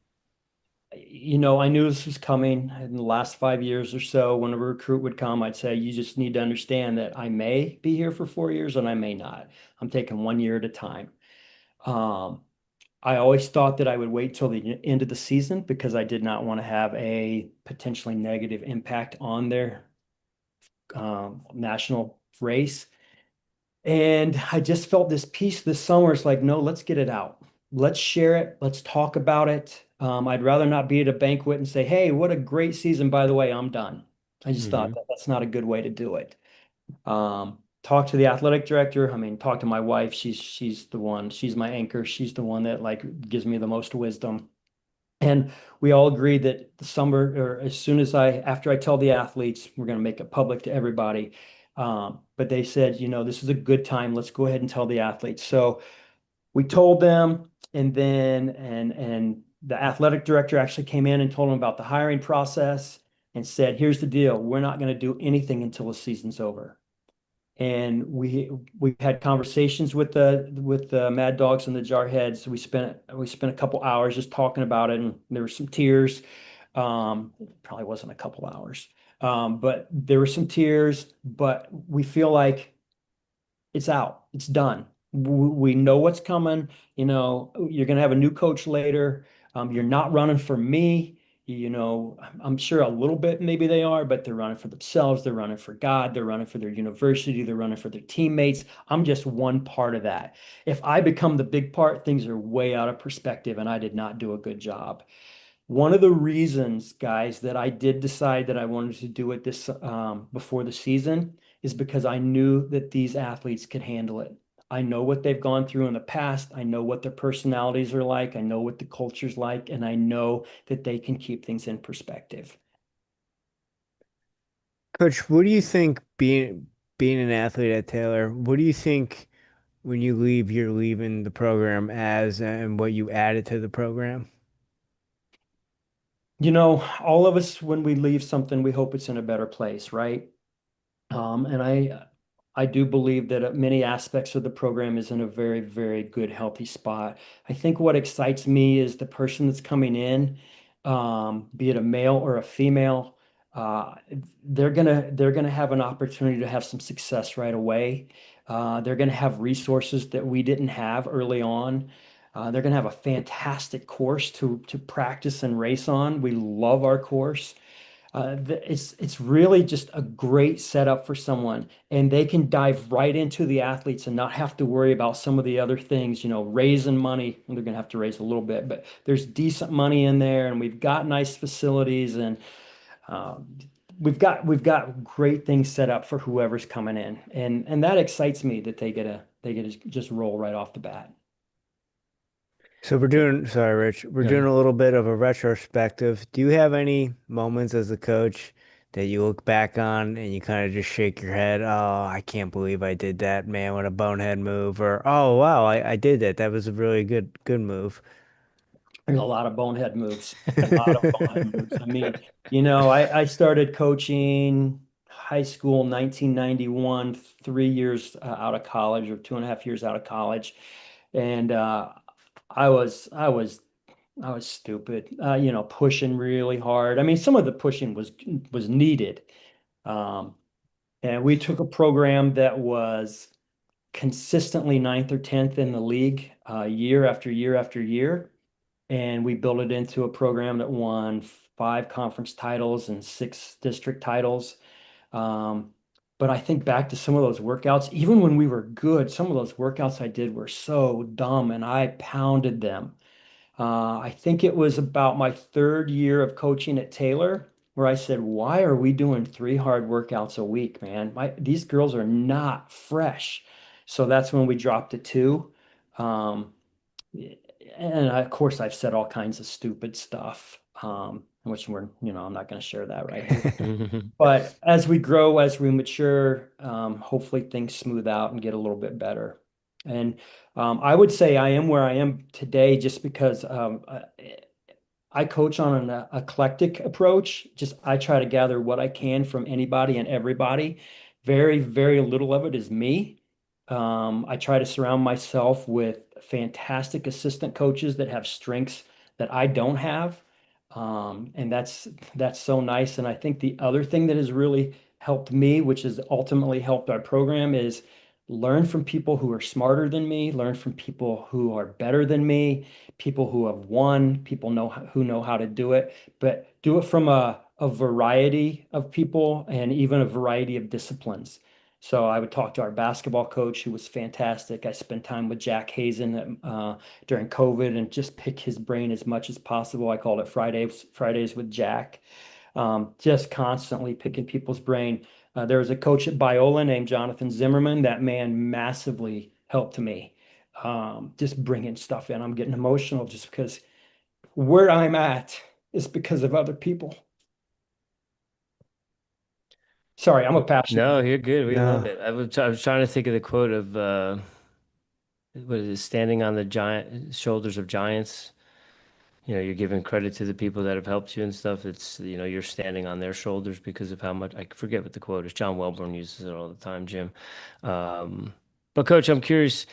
I knew this was coming in the last 5 years or so. When a recruit would come, I'd say, you just need to understand that I may be here for 4 years and I may not. I'm taking 1 year at a time. Um, I always thought that I would wait till the end of the season because I did not want to have a potentially negative impact on their national race. And I just felt this peace this summer. It's like, no, let's get it out. Let's share it. Let's talk about it. I'd rather not be at a banquet and say, hey, what a great season. By the way, I'm done. I just thought Hmm. that that's not a good way to do it. Talk to the athletic director. I mean, talk to my wife. She's the one, she's my anchor. She's the one that like gives me the most wisdom. And we all agreed that the summer, or as soon as after I tell the athletes, we're going to make it public to everybody. But they said, this is a good time. Let's go ahead and tell the athletes. So we told them, and then and the athletic director actually came in and told them about the hiring process and said, here's the deal. We're not going to do anything until the season's over. And we had conversations with the Mad Dogs and the Jarheads. We spent a couple hours just talking about it, and there were some tears. Probably wasn't a couple hours, but there were some tears. But we feel like it's out. It's done. We know what's coming. You're going to have a new coach later. You're not running for me. I'm sure a little bit maybe they are, but they're running for themselves. They're running for God. They're running for their university. They're running for their teammates. I'm just one part of that. If I become the big part, things are way out of perspective, and I did not do a good job. One of the reasons, guys, that I did decide that I wanted to do it this before the season is because I knew that these athletes could handle it. I know what they've gone through in the past. I know what their personalities are like. I know what the culture's like, and I know that they can keep things in perspective. Coach, what do you think being an athlete at Taylor, what do you think when you leave, you're leaving the program as and what you added to the program? All of us, when we leave something, we hope it's in a better place, right? And I do believe that many aspects of the program is in a very, very good, healthy spot. I think what excites me is the person that's coming in, be it a male or a female, uh, they're gonna have an opportunity to have some success right away. They're gonna have resources that we didn't have early on. They're gonna have a fantastic course to practice and race on. We love our course. It's really just a great setup for someone, and they can dive right into the athletes and not have to worry about some of the other things, raising money. They're going to have to raise a little bit, but there's decent money in there, and we've got nice facilities, and um, we've got great things set up for whoever's coming in, and that excites me that they get to just roll right off the bat. So we're doing, sorry, Rich, we're doing Good. a little bit of a retrospective. Do you have any moments as a coach that you look back on and you kind of just shake your head? Oh, I can't believe I did that, man, what a bonehead move. Or, oh, wow, I did that. That was a really good move. There's a lot of bonehead moves. A lot of bonehead moves. I mean, I started coaching high school 1991, 3 years out of college, or 2.5 years out of college, and I was I was I was stupid. Pushing really hard. I mean, some of the pushing was needed, um, and we took a program that was consistently ninth or tenth in the league, year after year after year, and we built it into a program that won 5 conference titles and 6 district titles. Um, but I think back to some of those workouts, even when we were good, some of those workouts I did were so dumb, and I pounded them. I think it was about my third year of coaching at Taylor where I said, "Why are we doing 3 hard workouts a week, man? These girls are not fresh." So that's when we dropped to 2. Um, and of course, I've said all kinds of stupid stuff, which I'm not going to share that right here. But as we grow, as we mature, hopefully things smooth out and get a little bit better. And I would say I am where I am today just because I coach on an eclectic approach. Just I try to gather what I can from anybody and everybody. Very, very little of it is me. I try to surround myself with fantastic assistant coaches that have strengths that I don't have. And that's so nice. And I think the other thing that has really helped me, which has ultimately helped our program, is learn from people who are smarter than me, learn from people who are better than me, people who have won, people who know how to do it, but do it from a variety of people and even a variety of disciplines. So I would talk to our basketball coach, who was fantastic. I spent time with Jack Hazen during COVID and just pick his brain as much as possible. I called it Fridays with Jack. Just constantly picking people's brain. There was a coach at Biola named Jonathan Zimmerman. That man massively helped me, just bringing stuff in. I'm getting emotional just because where I'm at is because of other people. Sorry, I'm a passionate. No, you're good. We love No. it. I was trying to think of the quote of what is it, standing on the giant shoulders of giants. You know, you're giving credit to the people that have helped you and stuff. It's, you know, you're standing on their shoulders because of how much, I forget what the quote is. John Welborn uses it all the time, Jim. Um, but coach, I'm curious,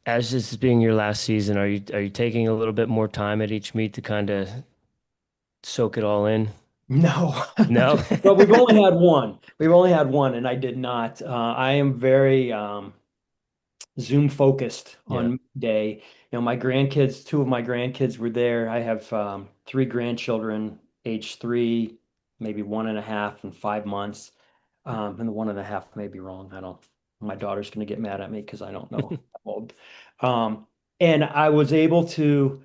as this is being your last season, are you taking a little bit more time at each meet to kind of soak it all in? No. No? Well, we've only had one. We've only had one, and I did not. I am very Zoom focused Yeah. on day. My grandkids, two of my grandkids were there. I have three grandchildren, age 3, maybe 1.5 and 5 months. And the 1.5 may be wrong. I don't, my daughter's going to get mad at me because I don't know how old. Um, and I was able to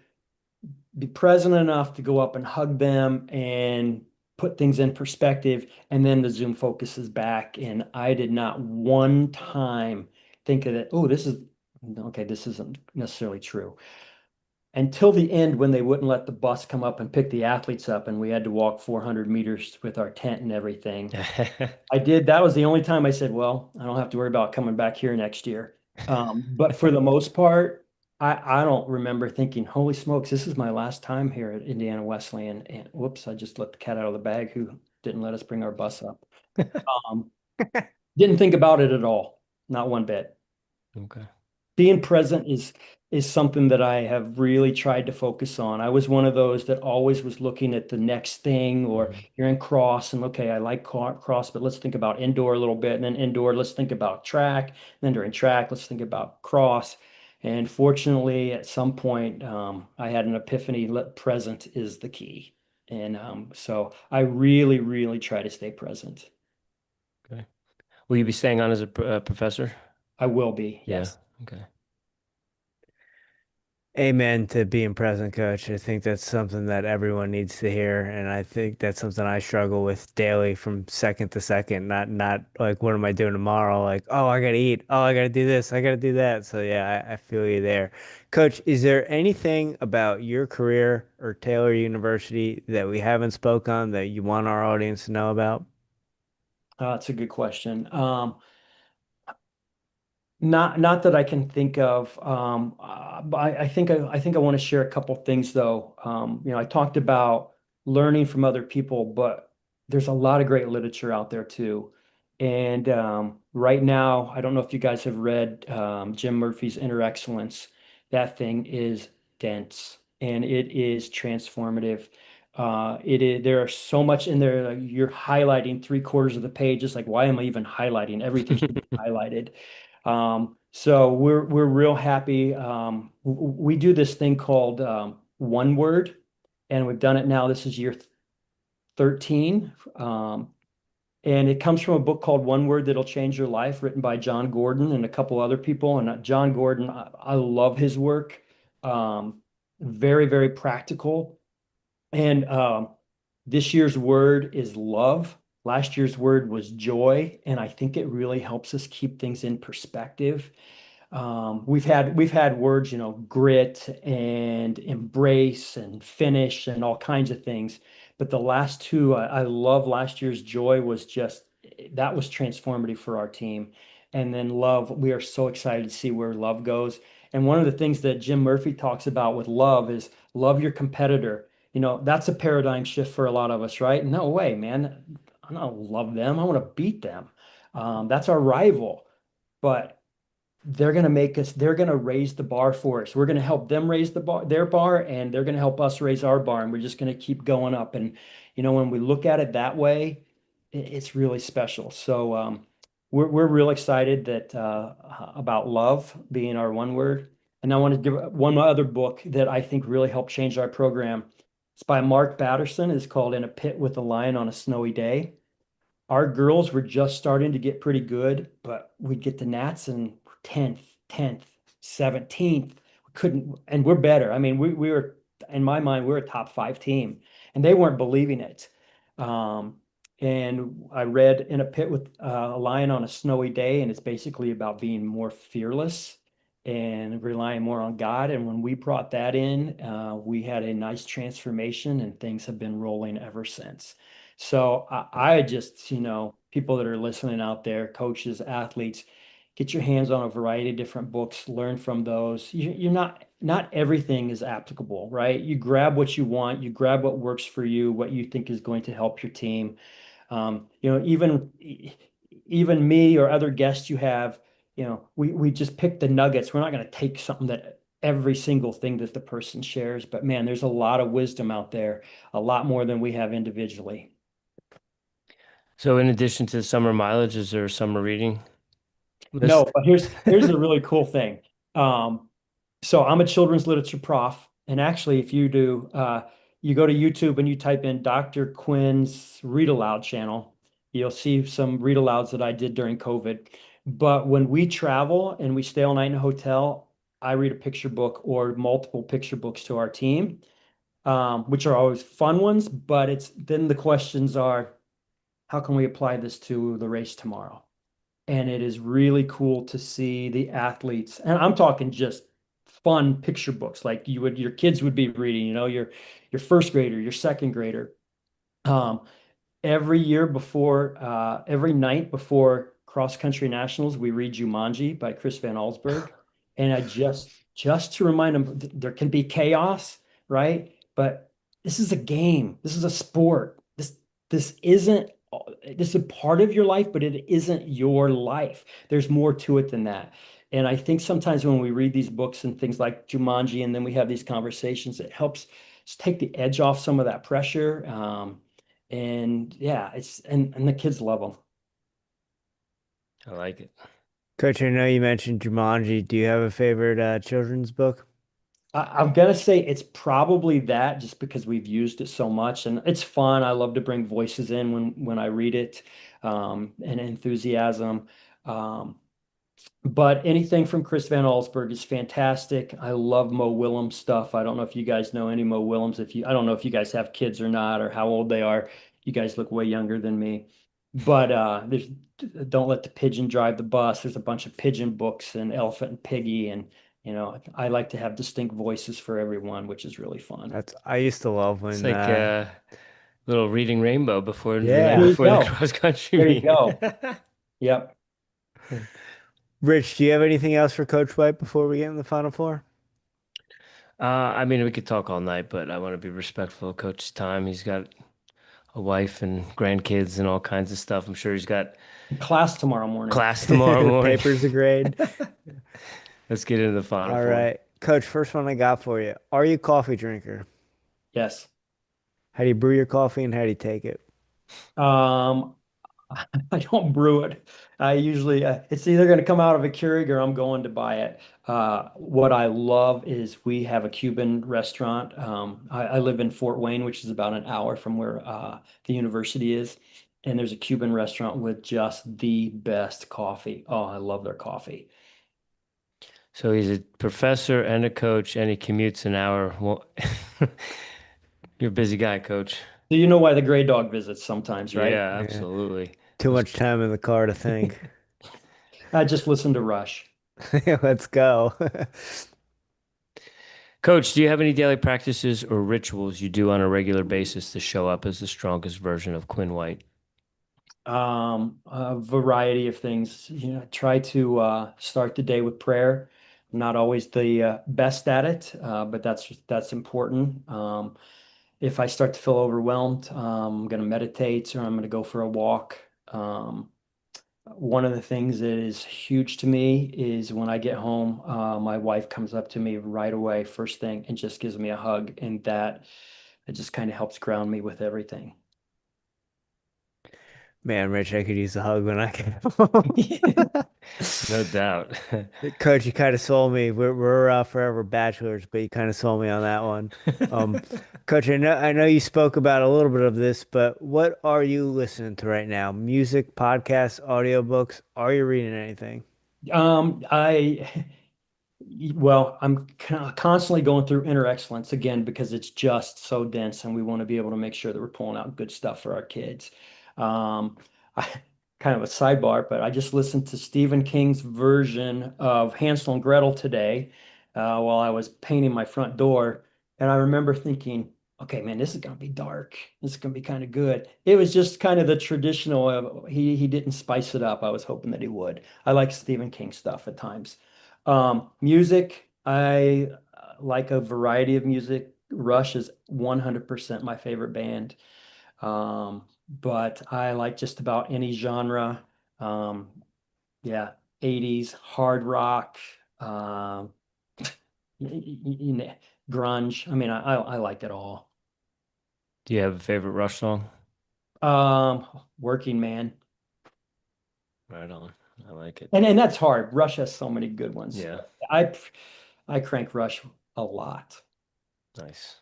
be present enough to go up and hug them and put things in perspective. And then the Zoom focuses back. And I did not one time think of it, oh, this is okay, this isn't necessarily true. Until the end, when they wouldn't let the bus come up and pick the athletes up, and we had to walk 400 meters with our tent and everything. I did. That was the only time I said, well, I don't have to worry about coming back here next year. But for the most part, I don't remember thinking, holy smokes, this is my last time here at Indiana Wesleyan. And whoops, I just let the cat out of the bag who didn't let us bring our bus up. Um, didn't think about it at all, not one bit. Okay. Being present is something that I have really tried to focus on. I was one of those that always was looking at the next thing, or Mhm. you're in cross and okay, I like cross, but let's think about indoor a little bit, and then indoor, let's think about track, and then during track, let's think about cross. And fortunately, at some point, I had an epiphany. Present is the key, and so I really, really try to stay present. Okay. Will you be staying on as a professor? I will be, Yeah. yes. Okay. Amen to being present, coach. I think that's something that everyone needs to hear, and I think that's something I struggle with daily from second to second. Not like what am I doing tomorrow? Like, oh, I gotta eat. Oh, I gotta do this. I gotta do that. So yeah, I feel you there. Coach, is there anything about your career or Taylor University that we haven't spoke on that you want our audience to know about? That's a good question. Not that I can think of. But I think I want to share a couple things though. I talked about learning from other people, but there's a lot of great literature out there too. And right now, I don't know if you guys have read Jim Murphy's Inner Excellence. That thing is dense and it is transformative. It is, there are so much in there. Like you're highlighting 3/4 of the page. It's like, why am I even highlighting? Everything should be highlighted. So we're real happy. We do this thing called one word, and we've done it now. This is year 13. And it comes from a book called One Word That'll Change Your Life, written by John Gordon and a couple other people. And John Gordon, I love his work. Very, very practical. And this year's word is love. Last year's word was joy. And I think it really helps us keep things in perspective. We've had words, grit and embrace and finish and all kinds of things. But the last two, I love last year's joy was just that was transformative for our team. And then love, we are so excited to see where love goes. And one of the things that Jim Murphy talks about with love is love your competitor. That's a paradigm shift for a lot of us, right? No way, man. I don't love them. I want to beat them. That's our rival. But they're going to raise the bar for us. We're going to help them raise their bar, and they're going to help us raise our bar. And we're just going to keep going up. And, when we look at it that way, it's really special. So, we're real excited that, about love being our one word. And I want to give one other book that I think really helped change our program. It's by Mark Batterson. It's called In a Pit with a Lion on a Snowy Day. Our girls were just starting to get pretty good, but we'd get the Nats and 10th, 17th. We couldn't, and we're better. I mean, we were, in my mind, we're a top 5 team, and they weren't believing it. Um, And I read In a Pit with a Lion on a Snowy Day, and it's basically about being more fearless and relying more on God. And when we brought that in, we had a nice transformation, and things have been rolling ever since. So I just, people that are listening out there, coaches, athletes, get your hands on a variety of different books, learn from those. You're not everything is applicable, right? You grab what you want, you grab what works for you, what you think is going to help your team. Even me or other guests you have, we just pick the nuggets. We're not going to take something that every single thing that the person shares, but man, there's a lot of wisdom out there, a lot more than we have individually. So in addition to summer mileage, is there a summer reading No, list? but here's a really cool thing. Um, so I'm a children's literature prof, and actually, if you do, you go to YouTube and you type in Dr. Quinn's Read Aloud channel, you'll see some read alouds that I did during COVID. But when we travel and we stay all night in a hotel, I read a picture book or multiple picture books to our team, which are always fun ones. But it's then the questions are, how can we apply this to the race tomorrow? And it is really cool to see the athletes, and I'm talking just fun picture books like your kids would be reading, your first grader, your second grader. Um, every year before, every night before cross country nationals, we read Jumanji by Chris Van Allsburg, and I just to remind them there can be chaos, right? But this is a game. This is a sport. This isn't. This is a part of your life, but it isn't your life. There's more to it than that. And I think sometimes when we read these books and things like Jumanji, and then we have these conversations, it helps just take the edge off some of that pressure. And yeah, and the kids love them. I like it. Coach, I know you mentioned Jumanji. Do you have a favorite children's book? I'm gonna say it's probably that just because we've used it so much and it's fun. I love to bring voices in when I read it, and enthusiasm. Um, but anything from Chris Van Allsburg is fantastic. I love Mo Willems stuff. I don't know if you guys know any Mo Willems. I don't know if you guys have kids or not, or how old they are. You guys look way younger than me. But there's Don't Let the Pigeon Drive the Bus. There's a bunch of pigeon books and Elephant and Piggy, and I like to have distinct voices for everyone, which is really fun. I used to love It's when like a little reading rainbow before the night There yeah. you before the go. cross country There you meet. go. Yep. Rich, do you have anything else for Coach White before we get in the final four? I mean, we could talk all night, but I want to be respectful of Coach's time. He's got a wife and grandkids and all kinds of stuff. I'm sure he's got Class tomorrow morning. class tomorrow morning. Papers are grade. Let's get into the final All four. right. Coach, first one I got for you. Are you a coffee drinker? Yes. How do you brew your coffee and how do you take it? Um, I don't brew it. I usually it's either going to come out of a Keurig or I'm going to buy it. What I love is we have a Cuban restaurant. I live in Fort Wayne, which is about an hour from where the university is, and there's a Cuban restaurant with just the best coffee. Oh, I love their coffee. So he's a professor and a coach, and he commutes an hour. Well, you're a busy guy, Coach. Do you know why the gray dog visits sometimes, right? Yeah, Yeah. absolutely. Too much time in the car to think. I just listen to Rush. Let's go. Coach, do you have any daily practices or rituals you do on a regular basis to show up as the strongest version of Quinn White? A variety of things. Try to start the day with prayer. I'm not always the best at it, but that's important. If I start to feel overwhelmed, I'm going to meditate or I'm going to go for a walk. One of the things that is huge to me is when I get home, my wife comes up to me right away, first thing, and just gives me a hug, and that it just kind of helps ground me with everything. Man, Rich, I could use a hug when I get home. No doubt. Coach, you kind of sold me. We're forever bachelors, but you kind of sold me on that one. Um, Coach, I know you spoke about a little bit of this, but what are you listening to right now? Music, podcasts, audiobooks? Are you reading anything? I Well, I'm constantly going through Inner Excellence again because it's just so dense and we want to be able to make sure that we're pulling out good stuff for our kids. Um, I, kind of a sidebar, but I just listened to Stephen King's version of Hansel and Gretel today while I was painting my front door. And I remember thinking, okay, man, this is going to be dark. This is going to be kind of good. It was just kind of the traditional, he didn't spice it up. I was hoping that he would. I like Stephen King stuff at times. Music, I like a variety of music. Rush is 100% my favorite band. But I like just about any genre. Um, yeah, 80s, hard rock, um, grunge. I mean, I like it all. Do you have a favorite Rush song? Working Man. Right on. I like it. And that's hard. Rush has so many good ones. Yeah, I I crank Rush a lot. nice.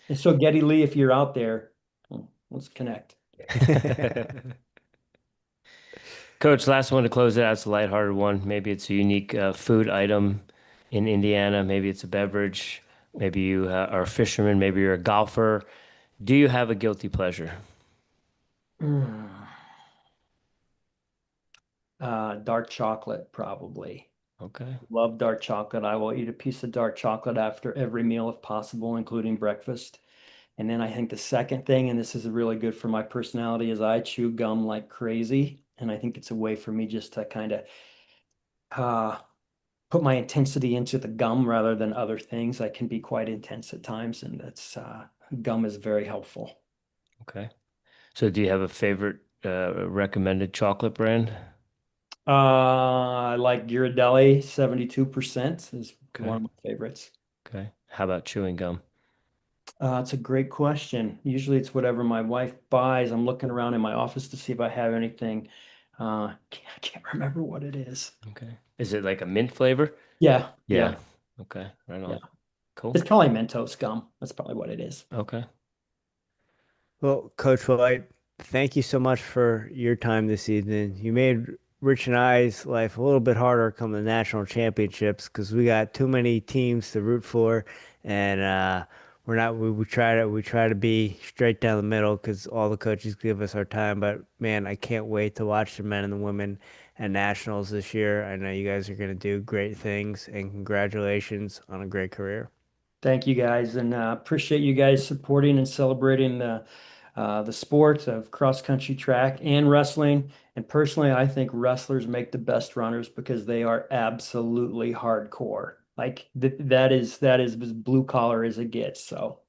And so Geddy Lee, if you're out there, let's connect. Coach, last one to close it out. It's a lighthearted one. Maybe it's a unique food item in Indiana. Maybe it's a beverage. Maybe you are a fisherman. Maybe you're a golfer. Do you have a guilty pleasure? Mm. Dark chocolate, probably. Okay. Love dark chocolate. I will eat a piece of dark chocolate after every meal if possible, including breakfast. And then I think the second thing, and this is really good for my personality, is I chew gum like crazy. And I think it's a way for me just to kind of uh, put my intensity into the gum rather than other things. I can be quite intense at times, and that's gum is very helpful. Okay. So do you have a favorite recommended chocolate brand? I like Ghirardelli, 72% is one Okay. of my favorites. Okay. How about chewing gum? It's a great question. Usually it's whatever my wife buys. I'm looking around in my office to see if I have anything. I can't remember what it is. Okay. Is it like a mint flavor? Yeah, Yeah. yeah, Okay. Right yeah. on. Cool. It's probably Mentos gum. That's probably what it is. Okay. Well, Coach White, thank you so much for your time this evening. You made Rich and I's life a little bit harder come the national championships because we got too many teams to root for, and we're not. We try to be straight down the middle because all the coaches give us our time. But man, I can't wait to watch the men and the women at nationals this year. I know you guys are going to do great things, and congratulations on a great career. Thank you guys, and appreciate you guys supporting and celebrating the sports of cross country track and wrestling. And personally, I think wrestlers make the best runners because they are absolutely hardcore. Like that is as blue collar as it gets. So,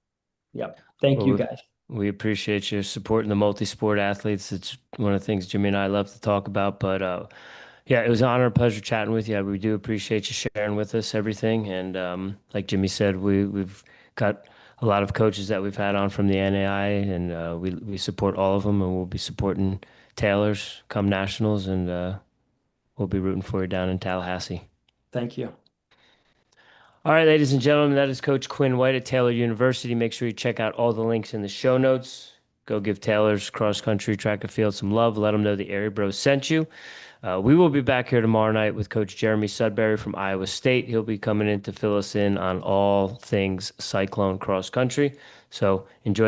yep. Thank Well, you guys. we appreciate you supporting the multi-sport athletes. It's one of the things Jimmy and I love to talk about. But yeah, it was an honor and pleasure chatting with you. We do appreciate you sharing with us everything. And like Jimmy said, we've got a lot of coaches that we've had on from the NAI, and we support all of them, and we'll be supporting Taylor's come nationals, and we'll be rooting for you down in Tallahassee. Thank you. All right, ladies and gentlemen, that is Coach Quinn White at Taylor University. Make sure you check out all the links in the show notes. Go give Taylor's cross country track and field some love. Let them know the Airey Bros sent you. We will be back here tomorrow night with Coach Jeremy Sudbury from Iowa State. He'll be coming in to fill us in on all things Cyclone cross country. So enjoy.